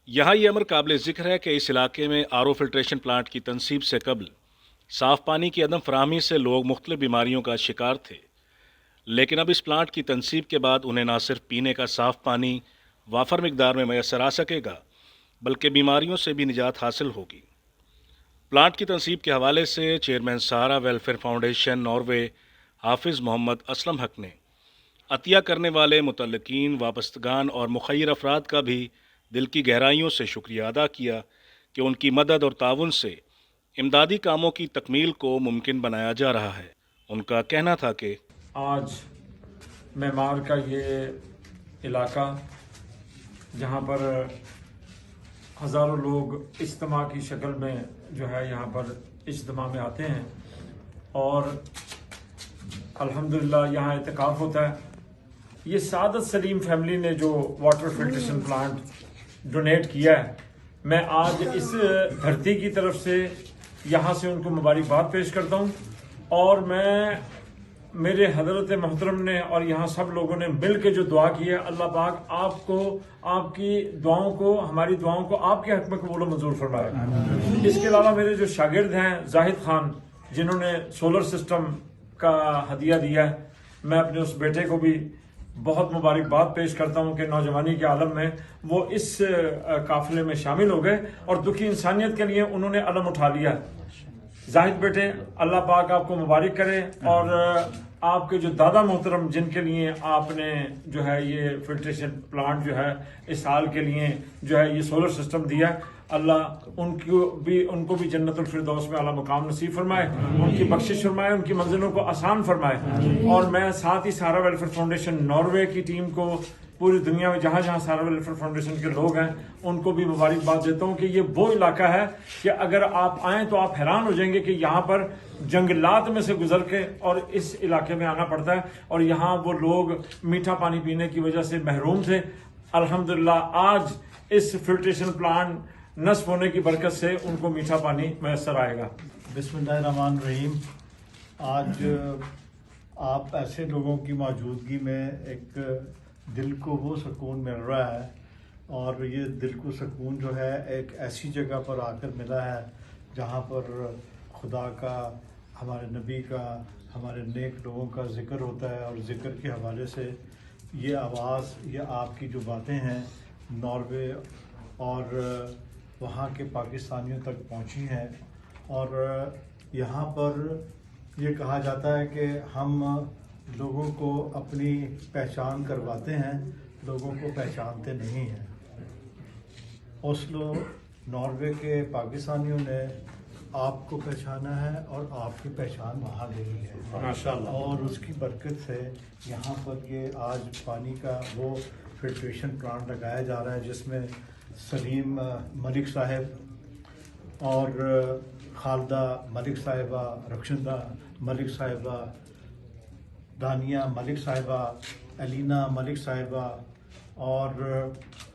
یہاں یہ امر قابل ذکر ہے کہ اس علاقے میں RO فلٹریشن پلانٹ کی تنصیب سے قبل صاف پانی کی عدم فراہمی سے لوگ مختلف بیماریوں کا شکار تھے، لیکن اب اس پلانٹ کی تنصیب کے بعد انہیں نہ صرف پینے کا صاف پانی وافر مقدار میں میسر آ سکے گا بلکہ بیماریوں سے بھی نجات حاصل ہوگی. پلانٹ کی تنصیب کے حوالے سے چیئرمین سہارا ویلفیئر فاؤنڈیشن ناروے حافظ محمد اسلم حق نے عطیہ کرنے والے متعلقین، وابستگان اور مخیر افراد کا بھی دل کی گہرائیوں سے شکریہ ادا کیا کہ ان کی مدد اور تعاون سے امدادی کاموں کی تکمیل کو ممکن بنایا جا رہا ہے. ان کا کہنا تھا کہ آج معمار کا یہ علاقہ جہاں پر ہزاروں لوگ اجتماع کی شکل میں جو ہے یہاں پر اجتماع میں آتے ہیں اور الحمدللہ یہاں اعتکاف ہوتا ہے. یہ سعادت سلیم فیملی نے جو واٹر فلٹریشن پلانٹ डोनेट किया है, मैं आज इस धरती की तरफ से यहाँ से उनको मुबारकबाद पेश करता हूँ। और मैं मेरे हजरत मोहतरम ने और यहाँ सब लोगों ने मिल के जो दुआ की है, अल्लाह पाक आपको, आपकी दुआओं को, हमारी दुआओं को आपके हक में कबूल मंजूर फरमाए। इसके अलावा मेरे जो शागिर्द हैं जाहिद खान, जिन्होंने सोलर सिस्टम का हदिया दिया है, मैं अपने उस बेटे को भी बहुत मुबारकबाद पेश करता हूँ कि नौजवानी के आलम में वो इस काफिले में शामिल हो गए और दुखी इंसानियत के लिए उन्होंने अलम उठा लिया। जाहिद बेटे, अल्लाह पाक आपको मुबारक करे, और आपके जो दादा मोहतरम जिनके लिए आपने जो है ये फिल्ट्रेशन प्लांट जो है इस साल के लिए जो है ये सोलर सिस्टम दिया, अल्लाह उनको भी जन्नतुल फिरदौस में आला मुकाम नसीब फरमाए, उनकी बख्शिश फरमाए, उनकी मंजिलों को आसान फरमाए। और मैं साथ ही सहारा वेलफेयर फाउंडेशन नॉर्वे की टीम को, पूरी दुनिया में जहाँ जहाँ सहारा वेलफेयर फाउंडेशन के लोग हैं, उनको भी मुबारकबाद देता हूँ कि ये वो इलाका है कि अगर आप आएँ तो आप हैरान हो जाएंगे कि यहाँ पर जंगलात में से गुजर के और इस इलाके में आना पड़ता है, और यहाँ वो लोग मीठा पानी पीने की वजह से महरूम थे। अल्हम्दुलिल्लाह आज इस फिल्ट्रेशन प्लांट नस्ब होने की बरकत से उनको मीठा पानी मैसर आएगा। बिस्मिल्लाहिर्रहमानिर्रहीम। आज आप ऐसे लोगों की मौजूदगी में एक दिल को वो सुकून मिल रहा है, और ये दिल को सुकून जो है एक ऐसी जगह पर आकर मिला है जहाँ पर खुदा का, हमारे नबी का, हमारे नेक लोगों का ज़िक्र होता है, और ज़िक्र के हवाले से ये आवाज़, ये आपकी जो बातें हैं नॉर्वे और वहाँ के पाकिस्तानियों तक पहुँची हैं। और यहाँ पर ये कहा जाता है कि हम लोगों को अपनी पहचान करवाते हैं, लोगों को पहचानते नहीं हैं। ओस्लो नॉर्वे के पाकिस्तानियों ने आपको पहचाना है और आपकी पहचान वहाँ गई है माशाल्लाह, और उसकी बरकत से यहाँ पर ये आज पानी का वो फिल्ट्रेशन प्लांट लगाया जा रहा है, जिसमें सलीम मलिक साहब और खालदा मलिक साहिबा, रक्षंदा मलिक साहिबा, दानिया मलिक साहिबा, अलीना मलिक साहिबा और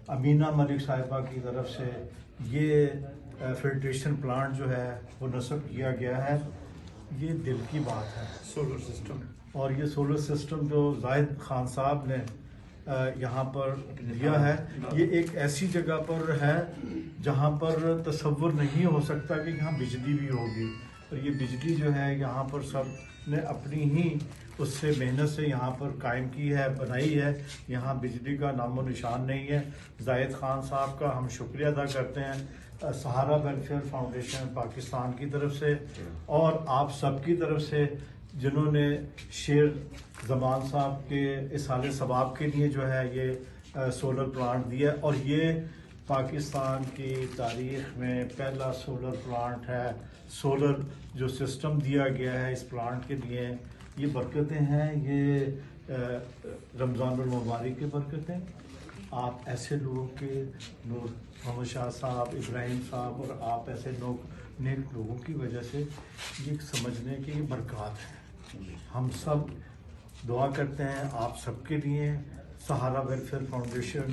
अमीना मलिक साहिबा की तरफ से ये फिल्ट्रेशन प्लांट जो है वो नस्ब किया गया है। ये दिल की बात है सोलर सिस्टम, और ये सोलर सिस्टम जो जाहिद खान साहब ने यहाँ पर दिया है, ये एक ऐसी जगह पर है जहाँ पर तसव्वुर नहीं हो सकता कि यहाँ बिजली भी होगी। और ये बिजली जो है यहाँ पर सब ने अपनी ही उससे मेहनत से यहाँ पर कायम की है, बनाई है। यहाँ बिजली का नामो निशान नहीं है। जाहिद खान साहब का हम शुक्रिया अदा करते हैं सहारा वेलफेयर फाउंडेशन पाकिस्तान की तरफ से, और आप सब की तरफ से, जिन्होंने शेर जमान साहब के इसाले सवाब के लिए जो है ये सोलर प्लांट दिया। और ये पाकिस्तान की तारीख़ में पहला सोलर प्लांट है। सोलर जो सिस्टम दिया गया है इस प्लांट के लिए, ये बरकतें हैं, ये रमज़ानुल मुबारक की बरकतें। आप ऐसे लोगों के, नूर मोहम्मद शाह साहब, इब्राहिम साहब और आप ऐसे लोग नेक लोगों की वजह से ये समझने की ये बरकत है। हम सब दुआ करते हैं आप सबके लिए, सहारा वेलफेयर फाउंडेशन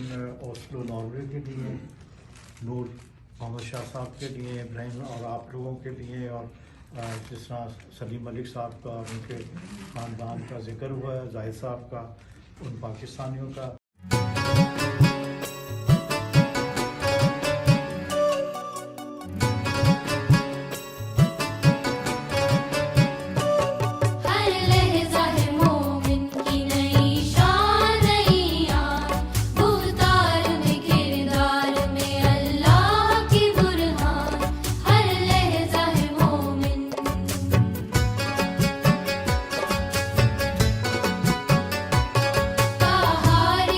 ओस्लो नॉर्वे के लिए, नूर मोहम्मद शाह साहब के लिए, इब्राहिम और आप लोगों के लिए, और जिस तरह सलीम मलिक साहब का और उनके ख़ानदान का जिक्र हुआ है, जाहिद साहब का, उन पाकिस्तानियों का। Hari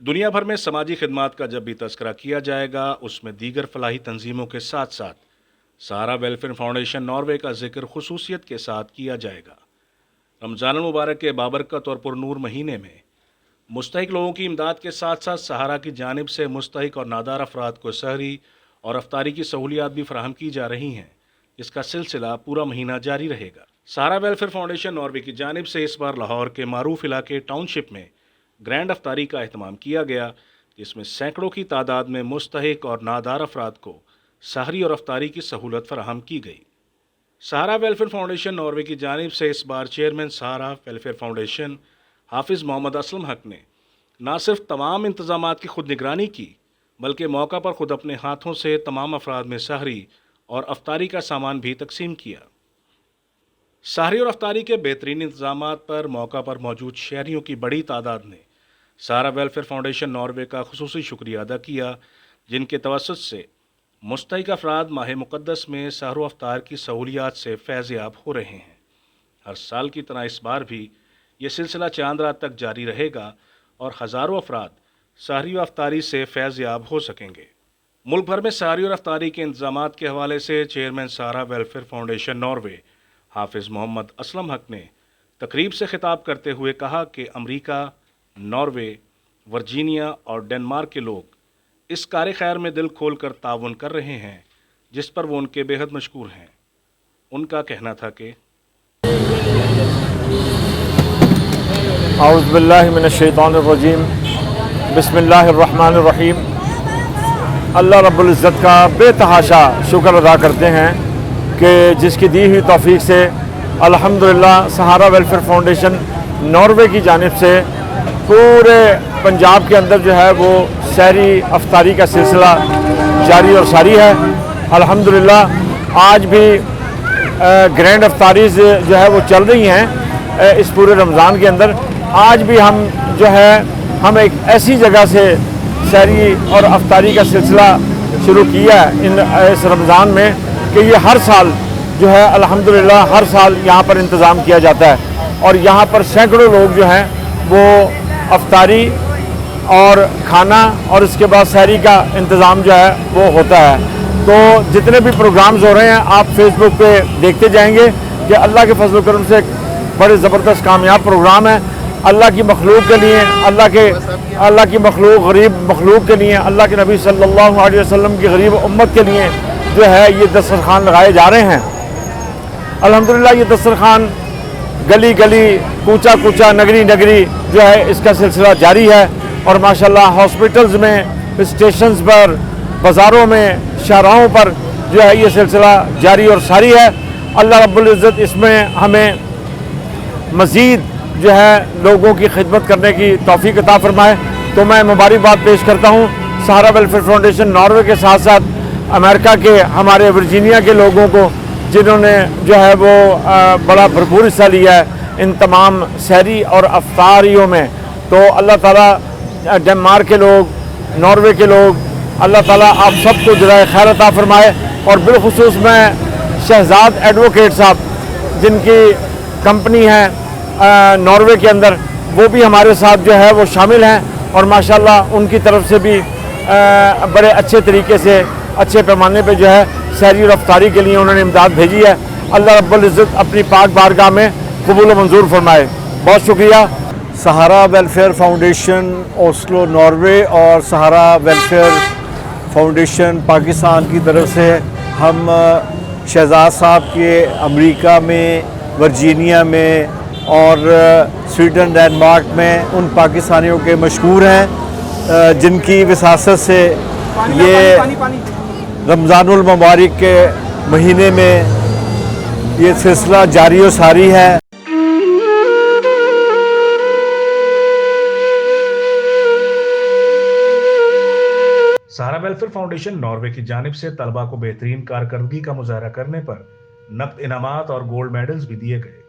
दुनिया भर में समाजी खिदमात का जब भी तस्करा किया जाएगा उसमें दीगर फलाही तंजीमों के साथ साथ सहारा वेलफेयर फाउंडेशन नॉर्वे का जिक्र खुसूसियत के साथ किया जाएगा। रमज़ान मुबारक के बाबरकत और पुरनूर महीने में मुस्तहिक लोगों की इमदाद के साथ साथ सहारा की जानिब से मुस्तहिक और नादार अफराद को सहरी और अफ्तारी की सहूलियात भी फराहम की जा रही हैं। इसका सिलसिला पूरा महीना जारी रहेगा। सहारा वेलफेयर फाउंडेशन नॉर्वे की जानिब से इस बार लाहौर के मारूफ इलाके टाउनशिप में ग्रैंड अफ्तारी का अहतमाम किया गया, जिसमें सैकड़ों की तादाद में मुस्तहिक और नादार अफराद को सहरी और अफ्तारी की सहूलत फराहम की गई। सहारा वेलफेयर फाउंडेशन नॉर्वे की जानिब से इस बार चेयरमैन सहारा वेलफेयर फाउंडेशन हाफिज़ मोहम्मद असलम हक ने न सिर्फ तमाम इंतज़ामात की खुद निगरानी की, बल्कि मौका पर खुद अपने हाथों से तमाम अफराद में सहरी और अफ्तारी का सामान भी तकसीम किया। सहरी और अफ्तारी के बेहतरीन इंतज़ामात पर मौका पर मौजूद शहरियों की बड़ी तादाद ने सहारा वेलफेयर फाउंडेशन नॉर्वे का खुसूसी शुक्रिया अदा किया, जिनके तवस्सुत से मुस्तहिक अफराद माह मुक़द्दस में सहर व अफ्तार की सहूलियात से फैज़याब हो रहे हैं। हर साल की तरह इस बार भी ये सिलसिला चांद रात तक जारी रहेगा और हज़ारों अफराद सहरी व अफ्तारी से फैज़याब हो सकेंगे। मुल्क भर में सहरी और अफ्तारी के इंतज़ामात के हवाले से चेयरमैन सहारा वेलफेयर फाउंडेशन नॉर्वे हाफिज़ मोहम्मद असलम हक ने तकरीब से खिताब करते हुए कहा कि अमरीका, नॉर्वे, वर्जीनिया और डेनमार्क के लोग इस कार खैर में दिल खोल कर ताउन कर रहे हैं, जिस पर वो उनके बेहद मशकूर हैं। उनका कहना था कि औज़ु बिल्लाहि मिनश शैतानिर रजीम, बिस्मिल्लाहिर रहमानिर रहीम। अल्लाह रब्बुल इज़्ज़त का बेतहाशा शुक्र अदा करते हैं कि जिसकी दी हुई तौफीक से अल्हम्दुलिल्लाह सहारा वेलफेयर फाउंडेशन नॉर्वे की जानिब से पूरे पंजाब के अंदर जो है वो सहरी अफ्तारी का सिलसिला जारी और सारी है। अल्हम्दुलिल्लाह आज भी ग्रैंड अफ्तारीज़ जो है वो चल रही हैं इस पूरे रमज़ान के अंदर। आज भी हम जो है हम एक ऐसी जगह से सहरी और अफ्तारी का सिलसिला शुरू किया है इस रमज़ान में कि ये हर साल जो है अल्हम्दुलिल्लाह हर साल यहाँ पर इंतज़ाम किया जाता है और यहाँ पर सैकड़ों लोग जो हैं वो अफ्तारी और खाना और इसके बाद सहरी का इंतज़ाम जो है वो होता है। तो जितने भी प्रोग्राम्स हो रहे हैं आप फेसबुक पे देखते जाएंगे कि अल्लाह के फजल करम से बड़े ज़बरदस्त कामयाब प्रोग्राम है। अल्लाह की मखलूक के लिए, अल्लाह की मखलूक गरीब मखलूक के लिए, अल्लाह के नबी सल्लल्लाहु अलैहि वसल्लम की गरीब उम्मत के लिए जो है ये दस्तरखान लगाए जा रहे हैं। अल्हम्दुलिल्लाह ये दस्तरखान गली गली, कूचा कूचा, नगरी नगरी जो है इसका सिलसिला जारी है और माशाल्लाह हॉस्पिटल्स में, स्टेशंस पर, बाज़ारों में, शाहराहों पर जो है ये सिलसिला जारी और सारी है। अल्लाह रब्बुल इज़्ज़त इसमें हमें मज़ीद जो है लोगों की खिदमत करने की तौफीक अता फरमाए। तो मैं मुबारकबाद पेश करता हूँ सहारा वेलफेयर फाउंडेशन नॉर्वे के साथ साथ अमेरिका के हमारे वर्जीनिया के लोगों को, जिन्होंने जो है वो बड़ा भरपूर हिस्सा लिया है इन तमाम सहरी और अफ्तारियों में। तो अल्लाह ताला डेनमार्क के लोग, नॉर्वे के लोग, अल्लाह ताला आप सबको जज़ाए खैर अता फरमाए। और बिलखुसूस मैं शहजाद एडवोकेट साहब जिनकी कंपनी है नॉर्वे के अंदर, वो भी हमारे साथ जो है वो शामिल हैं और माशाल्लाह उनकी तरफ से भी बड़े अच्छे तरीके से, अच्छे पैमाने पे जो है सहरी और अफ्तारी के लिए उन्होंने इमदाद भेजी है। अल्लाह रब्बुल इज़्ज़त अपनी पाक बारगाह में कबूल व मंजूर फरमाए। बहुत शुक्रिया। सहारा वेलफेयर फाउंडेशन ओस्लो नॉर्वे और सहारा वेलफेयर फाउंडेशन पाकिस्तान की तरफ से हम शहजाद साहब के अमेरिका में, वर्जीनिया में और स्वीडन, डेनमार्क में उन पाकिस्तानियों के मशहूर हैं जिनकी विसासत से ये रमज़ानुल मुबारक के महीने में ये सिलसिला जारी और सारी है। सहारा वेलफेयर फाउंडेशन नॉर्वे की जानिब से तलबा को बेहतरीन कारकर्दगी का मुजाहरा करने पर नकद इनामात और गोल्ड मेडल्स भी दिए गए।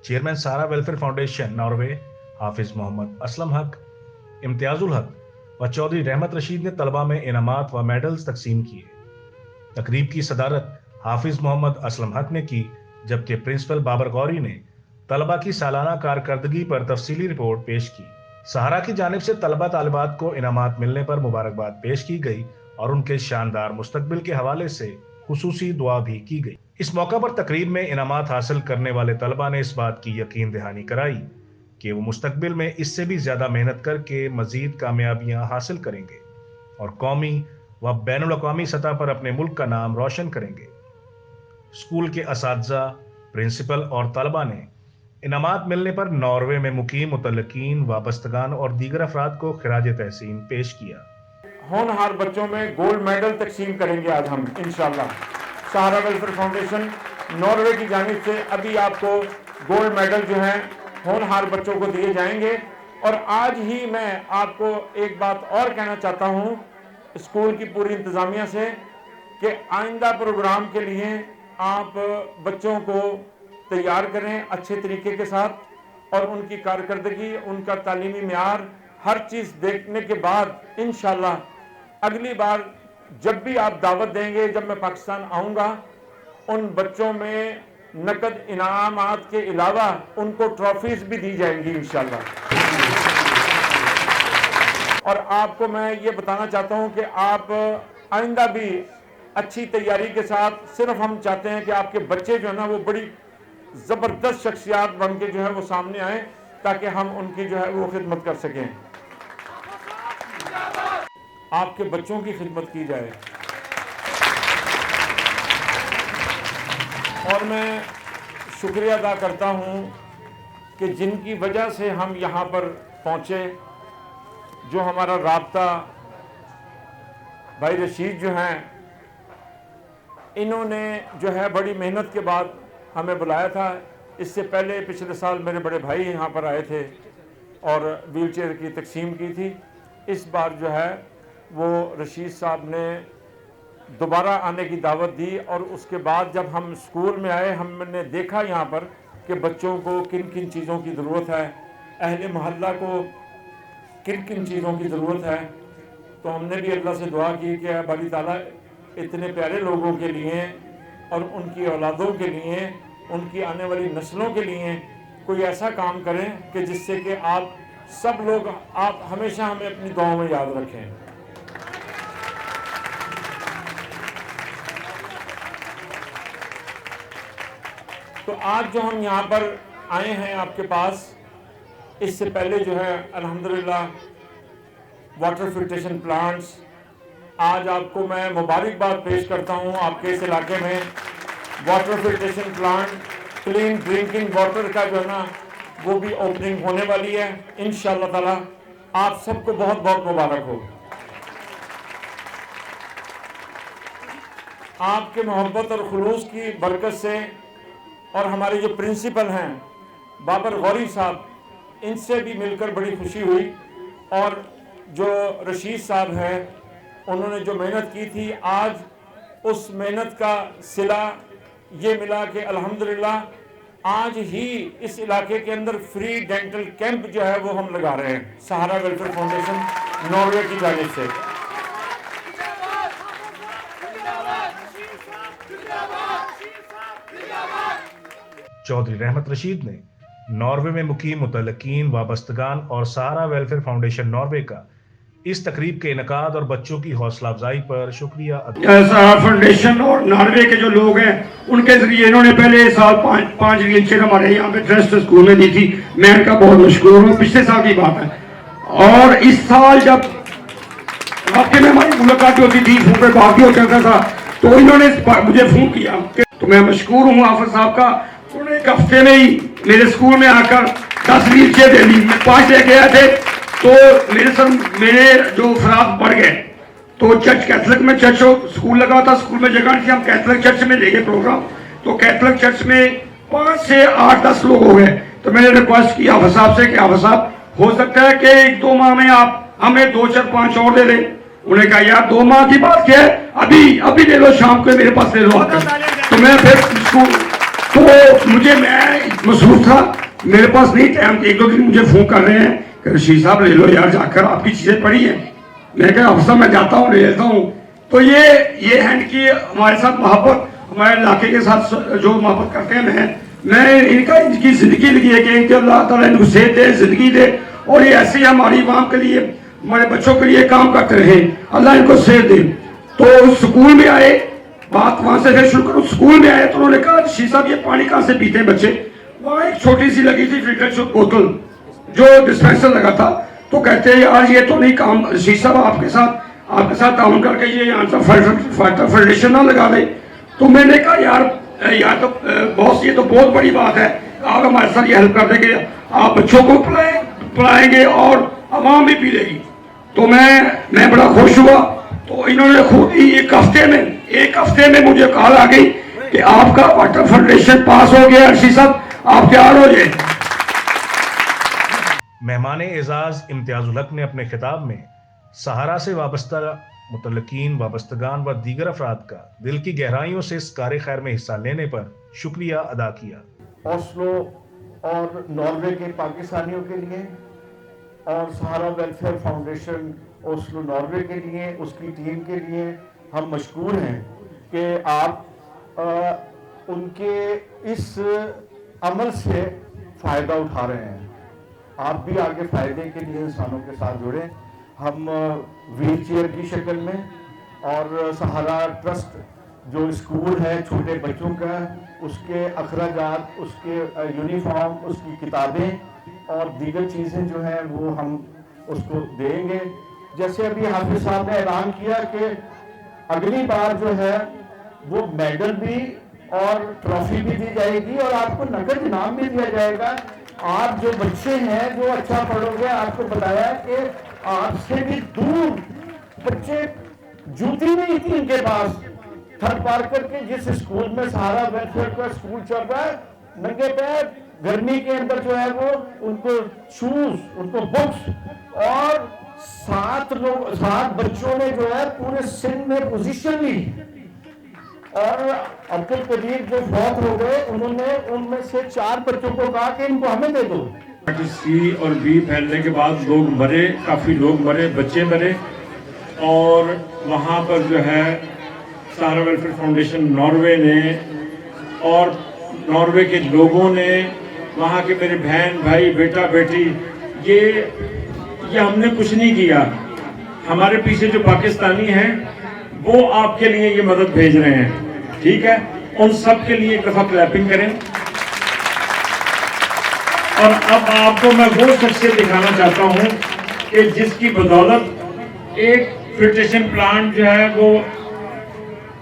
चेयरमैन सहारा वेलफेयर फाउंडेशन नॉर्वे हाफिज़ मोहम्मद असलम हक, इम्तियाजुल हक व चौधरी रहमत रशीद ने तलबा में इनामात व मेडल्स तकसीम किए। तकरीब की सदारत हाफिज़ मोहम्मद असलम हक ने की, जबकि प्रिंसिपल बाबर गौरी ने तलबा की सालाना कारकर्दगी पर तफसीली रिपोर्ट पेश की। सहारा की जानिब से तलबा तालिबात को इनामात मिलने पर मुबारकबाद पेश की गई और उनके शानदार मुस्तकबिल के हवाले से खुसूसी दुआ भी की गई। इस मौका पर तकरीब में इनामात हासिल करने वाले तलबा ने इस बात की यकीन दहानी कराई कि वो मुस्तकबिल में इससे भी ज़्यादा मेहनत करके मज़ीद कामयाबियाँ हासिल करेंगे और कौमी व बैनुल अक़वामी सतह पर अपने मुल्क का नाम रोशन करेंगे। स्कूल के असातिज़ा, प्रिंसिपल और तलबा ने इनामात मिलने पर नॉर्वे में मुकीम मुतल्लिकीन, वाबस्तगान और दीगर अफराद को खिराज तहसीन पेश किया। होनहार बच्चों में गोल्ड मेडल तकसीम करेंगे आज हम इंशाल्लाह। सहारा वेलफेयर फाउंडेशन नॉर्वे की जानिब से अभी आपको गोल्ड मेडल जो हैं होनहार बच्चों को दिए जाएंगे। और आज ही मैं आपको एक बात और कहना चाहता हूँ स्कूल की पूरी इंतज़ामिया से कि आइंदा प्रोग्राम के लिए आप बच्चों को तैयार करें अच्छे तरीके के साथ और उनकी कारकर्दगी, उनका तालीमी मेयार, हर चीज़ देखने के बाद इंशाल्लाह अगली बार जब भी आप दावत देंगे, जब मैं पाकिस्तान आऊँगा, उन बच्चों में नकद इनामात के अलावा उनको ट्रॉफीज भी दी जाएंगी इंशाल्लाह। और आपको मैं ये बताना चाहता हूँ कि आप आइंदा भी अच्छी तैयारी के साथ, सिर्फ हम चाहते हैं कि आपके बच्चे जो है ना वो बड़ी ज़बरदस्त शख्सियात बन के जो है वो सामने आए ताकि हम उनकी जो है वो खिदमत कर सकें। आपके बच्चों की खिदमत की जाए। और मैं शुक्रिया अदा करता हूँ कि जिनकी वजह से हम यहाँ पर पहुँचे, जो हमारा राब्ता भाई रशीद जो हैं, इन्होंने जो है बड़ी मेहनत के बाद हमें बुलाया था। इससे पहले पिछले साल मेरे बड़े भाई यहाँ पर आए थे और व्हील चेयर की तकसीम की थी। इस बार जो है वो रशीद साहब ने दोबारा आने की दावत दी और उसके बाद जब हम स्कूल में आए, हमने देखा यहाँ पर कि बच्चों को किन किन चीज़ों की ज़रूरत है, अहले मोहल्ला को किन किन चीज़ों की ज़रूरत है, तो हमने भी अल्लाह से दुआ की कि बारी ताला इतने प्यारे लोगों के लिए और उनकी औलादों के लिए, उनकी आने वाली नस्लों के लिए कोई ऐसा काम करें कि जिससे कि आप सब लोग, आप हमेशा हमें अपनी दुआओं में याद रखें। तो आज जो हम यहाँ पर आए हैं आपके पास, इससे पहले जो है अल्हम्दुलिल्लाह वाटर फिल्ट्रेशन प्लांट्स, आज आपको मैं मुबारकबाद पेश करता हूँ। आपके इस इलाके में water filtration plant, clean drinking water का जो है ना वो भी ओपनिंग होने वाली है इंशाअल्लाह ताला। आप सबको बहुत बहुत मुबारक हो। आपके मोहब्बत और खुलूस की बरकत से और हमारे जो प्रिंसिपल हैं बाबर गौरी साहब, इनसे भी मिलकर बड़ी खुशी हुई। और जो रशीद साहब हैं, उन्होंने जो मेहनत की थी, आज उस मेहनत का सिला ये मिला कि अल्हम्दुलिल्लाह आज ही इस इलाके के अंदर फ्री डेंटल कैंप जो है वो हम लगा रहे हैं सहारा वेलफेयर फाउंडेशन नॉर्वे की जानिब से। चौधरी रहमत रशीद ने नॉर्वे में मुकीम मुतल्लिकीन, वाबस्तगान और सहारा वेलफेयर फाउंडेशन नॉर्वे का इस तकरीब के इनकाद और बच्चों की हौसला अफजाई पर शुक्रिया अदा। सहारा फाउंडेशन और नॉर्वे के जो लोग हैं उनके जरिए इन्होंने पहले साल पाँच व्हील चेयर हमारे यहाँ पे ट्रस्ट स्कूल में दी थी। मैं इनका बहुत मशहूर हूँ, पिछले साल की बात है। और इस साल जब हफ्ते में हमारी मुलाकात होती थी, फोन पे बात भी हो जाता था, तो इन्होंने मुझे फोन किया। तो मैं मशहूर हूँ हाफिज साहब का। उन्होंने एक हफ्ते में ही मेरे स्कूल में आकर 10 व्हील चेयर दे दी। 5 लेके आए थे तो मेरे जो अफराद बढ़ गए, तो चर्च कैथलिक में चर्च स्कूल लगा था, स्कूल में जगह थी, हम कैथलिक चर्च में ले गए प्रोग्राम। तो कैथलिक चर्च में 5 से 8-10 लोग हो गए। तो मैंने रिक्वेस्ट की हाफिज साहब से कि हाफिज साहब हो सकता है कि 1-2 माह में आप हमें 2, 4, 5 और दे दें। उन्होंने कहा यार 2 माह की बात क्या है, अभी ले लो, शाम को मेरे पास ले लो आकर। तो मैं फिर स्कूल, तो मुझे मैं मसरूफ था, मेरे पास नहीं टाइम। 1-2 दिन मुझे फोन कर रहे हैं कि रशीद साहब ले लो यार, जाकर आपकी चीजें पड़ी हैं। मैं कहा अफसर मैं जाता हूँ, ले लेता हूँ। तो ये है कि हमारे साथ मोहब्बत, हमारे इलाके के साथ जो मोहब्बत करते हैं, मैं इनकी जिंदगी लगी है कि अल्लाह ताला इनको सेहत दे, जिंदगी दे اور یہ ایسے ہی ہماری عوام کے لیے, ہمارے بچوں کے لیے کام کرتے رہے, اللہ ان کو صحت دے. تو سکول میں آئے, بات وہاں سے پھر شروع کروں, سکول میں آئے تو انہوں نے کہا شیخ صاحب یہ پانی کہاں سے پیتے ہیں بچے؟ وہاں ایک چھوٹی سی لگی تھی فلٹر بوتل جو ڈسپینسر لگا تھا, تو کہتے ہیں آج یہ تو نہیں کام, شیخ صاحب آپ کے ساتھ تعاون کر کے یہ یہاں سے فلٹریشن نہ لگا دیں. تو میں نے کہا یار تو بہت, یہ تو بہت بڑی بات ہے, آپ ہمارے ساتھ یہ ہیلپ کر دیں گے, آپ بچوں کو پلائیں گے اور عوام بھی پی لے گی. تو میں بڑا خوش ہوا. تو انہوں نے خود ہی ایک ہفتے میں مجھے کال آ گئی کہ آپ کا واٹر فلٹریشن پاس ہو گیا, شیخ صاحب آپ تیار ہو جائیں. مہمان اعزاز امتیاز الحق نے اپنے خطاب میں سہارا سے وابستہ متعلقین, وابستگان و دیگر افراد کا دل کی گہرائیوں سے اس کار خیر میں حصہ لینے پر شکریہ ادا کیا. اوسلو اور ناروے کے پاکستانیوں کے لیے اور سہارا ویلفیئر فاؤنڈیشن اوسلو ناروے کے لیے, اس کی ٹیم کے لیے ہم مشکور ہیں کہ آپ ان کے اس عمل سے فائدہ اٹھا رہے ہیں. آپ بھی آگے فائدے کے لیے انسانوں کے ساتھ جڑیں. ہم ویل چیئر کی شکل میں اور سہارا ٹرسٹ جو اسکول ہے چھوٹے بچوں کا, اس کے اخراجات, اس کے یونیفارم, اس کی کتابیں اور دیگر چیزیں جو ہیں وہ ہم اس کو دیں گے. جیسے ابھی حافظ صاحب نے اعلان کیا کہ اگلی بار جو ہے وہ میڈل بھی اور ٹرافی بھی دی جائے گی اور آپ کو نقد انعام بھی دیا جائے گا. آپ جو بچے ہیں جو اچھا پڑھو گے, آپ کو بتایا کہ آپ سے بھی دور بچے جوتی نہیں تھی ان کے پاس, تھر پار کر کے جس اسکول میں سہارا ویلفیئر کا اسکول چل رہا ہے, ننگے پیر گرمی کے اندر جو ہے وہ ان کو شوز, ان کو بکس, اور 7 بچوں نے جو ہے پورے سندھ میں پوزیشن لی. اور عبد القدیر جو فوت ہو گئے, انہوں نے ان میں سے 4 بچوں کو کہا کہ ان کو ہمیں دے دو. سی اور بی پھیلنے کے بعد لوگ مرے, کافی لوگ مرے, بچے مرے, اور وہاں پر جو ہے سہارا ویلفیئر فاؤنڈیشن ناروے نے اور ناروے کے لوگوں نے, وہاں کے میرے بہن بھائی بیٹا بیٹی, یہ ہم نے کچھ نہیں کیا. ہمارے پیچھے جو پاکستانی ہیں وہ آپ کے لیے یہ مدد بھیج رہے ہیں, ٹھیک ہے, ان سب کے لیے ایک دفعہ کلیپنگ کریں. اور اب آپ کو میں وہ شخصیت دکھانا چاہتا ہوں کہ جس کی بدولت ایک فلٹریشن پلانٹ جو ہے وہ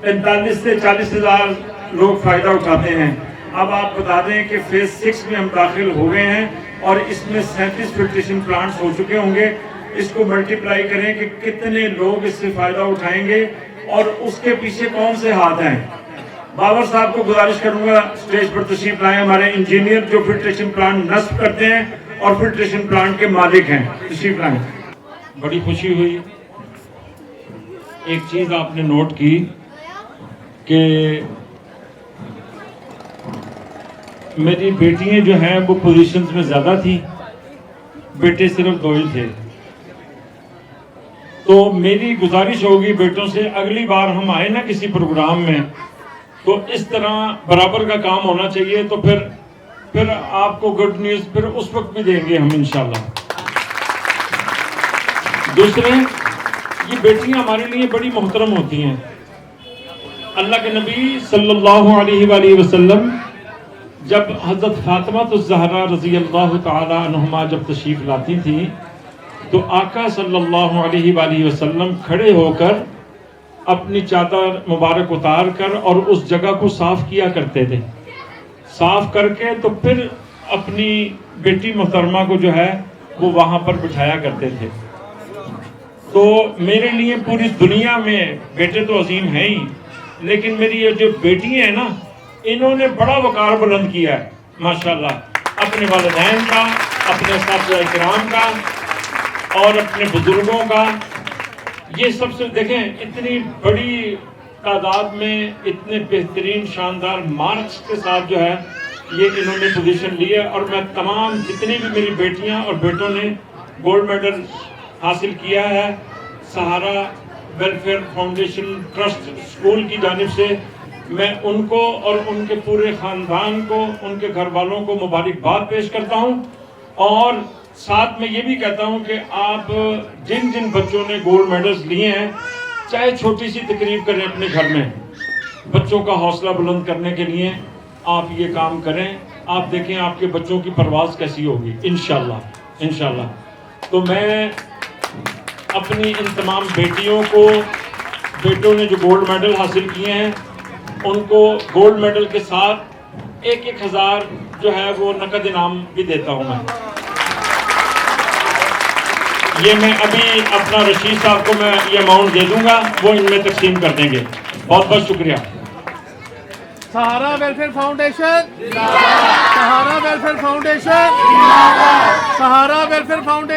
45 سے 40 ہزار لوگ فائدہ اٹھاتے ہیں. اب آپ بتا دیں کہ فیز 6 میں ہم داخل ہو گئے ہیں اور اس میں 37 فلٹریشن پلانٹس ہو چکے ہوں گے. اس کو ملٹیپلائی کریں کہ کتنے لوگ اس سے فائدہ اٹھائیں گے, اور اس کے پیچھے کون سے ہاتھ ہیں. باور صاحب کو گزارش کروں گا اسٹیج پر تشریف لائیں, ہمارے انجینئر جو فلٹریشن پلانٹ نصب کرتے ہیں اور فلٹریشن پلانٹ کے مالک ہیں, تشریف لائیں. بڑی خوشی ہوئی. ایک چیز آپ نے نوٹ کی کہ میری بیٹیاں جو ہیں وہ پوزیشنز میں زیادہ تھی, بیٹے صرف 2 ہی تھے. تو میری گزارش ہوگی بیٹوں سے, اگلی بار ہم آئے نا کسی پروگرام میں تو اس طرح برابر کا کام ہونا چاہیے. تو پھر آپ کو گڈ نیوز پھر اس وقت بھی دیں گے ہم انشاءاللہ. دوسرے, یہ بیٹیاں ہمارے لیے بڑی محترم ہوتی ہیں. اللہ کے نبی صلی اللہ علیہ وآلہ وسلم جب حضرت فاطمہ الزہرا رضی اللہ تعالی عنہما جب تشریف لاتی تھی تو آقا صلی اللہ علیہ وآلہ وسلم کھڑے ہو کر اپنی چادر مبارک اتار کر اور اس جگہ کو صاف کیا کرتے تھے. صاف کر کے تو پھر اپنی بیٹی محترمہ کو جو ہے وہ وہاں پر بٹھایا کرتے تھے. تو میرے لیے پوری دنیا میں بیٹے تو عظیم ہیں ہی, لیکن میری یہ جو بیٹی ہیں نا, انہوں نے بڑا وقار بلند کیا ہے ماشاءاللہ, اپنے والدین کا, اپنے اساتذہ کرام کا اور اپنے بزرگوں کا. یہ سب سے دیکھیں اتنی بڑی تعداد میں اتنے بہترین شاندار مارکس کے ساتھ جو ہے یہ انہوں نے پوزیشن لی ہے. اور میں تمام جتنی بھی میری بیٹیاں اور بیٹوں نے گولڈ میڈل حاصل کیا ہے سہارا ویلفیئر فاؤنڈیشن ٹرسٹ اسکول کی جانب سے, میں ان کو اور ان کے پورے خاندان کو, ان کے گھر والوں کو مبارکباد پیش کرتا ہوں. اور साथ में ये भी कहता हूँ कि आप जिन जिन बच्चों ने गोल्ड मेडल्स लिए हैं, चाहे छोटी सी तकरीब करें अपने घर में, बच्चों का हौसला बुलंद करने के लिए आप ये काम करें। आप देखें आपके बच्चों की परवाज़ कैसी होगी, इंशाल्लाह इंशाल्लाह। तो मैं अपनी इन तमाम बेटियों को, बेटों ने जो गोल्ड मेडल हासिल किए हैं, उनको गोल्ड मेडल के साथ 1,000 जो है वो नकद इनाम भी देता हूँ मैं। ये मैं अभी अपना रशीद साहब को मैं ये अमाउंट दे दूंगा, वो इनमें तकसीम कर देंगे। बहुत बहुत शुक्रिया। सहारा वेलफेयर फाउंडेशन, सहारा वेलफेयर फाउंडेशन, सहारा वेलफेयर फाउंडेशन।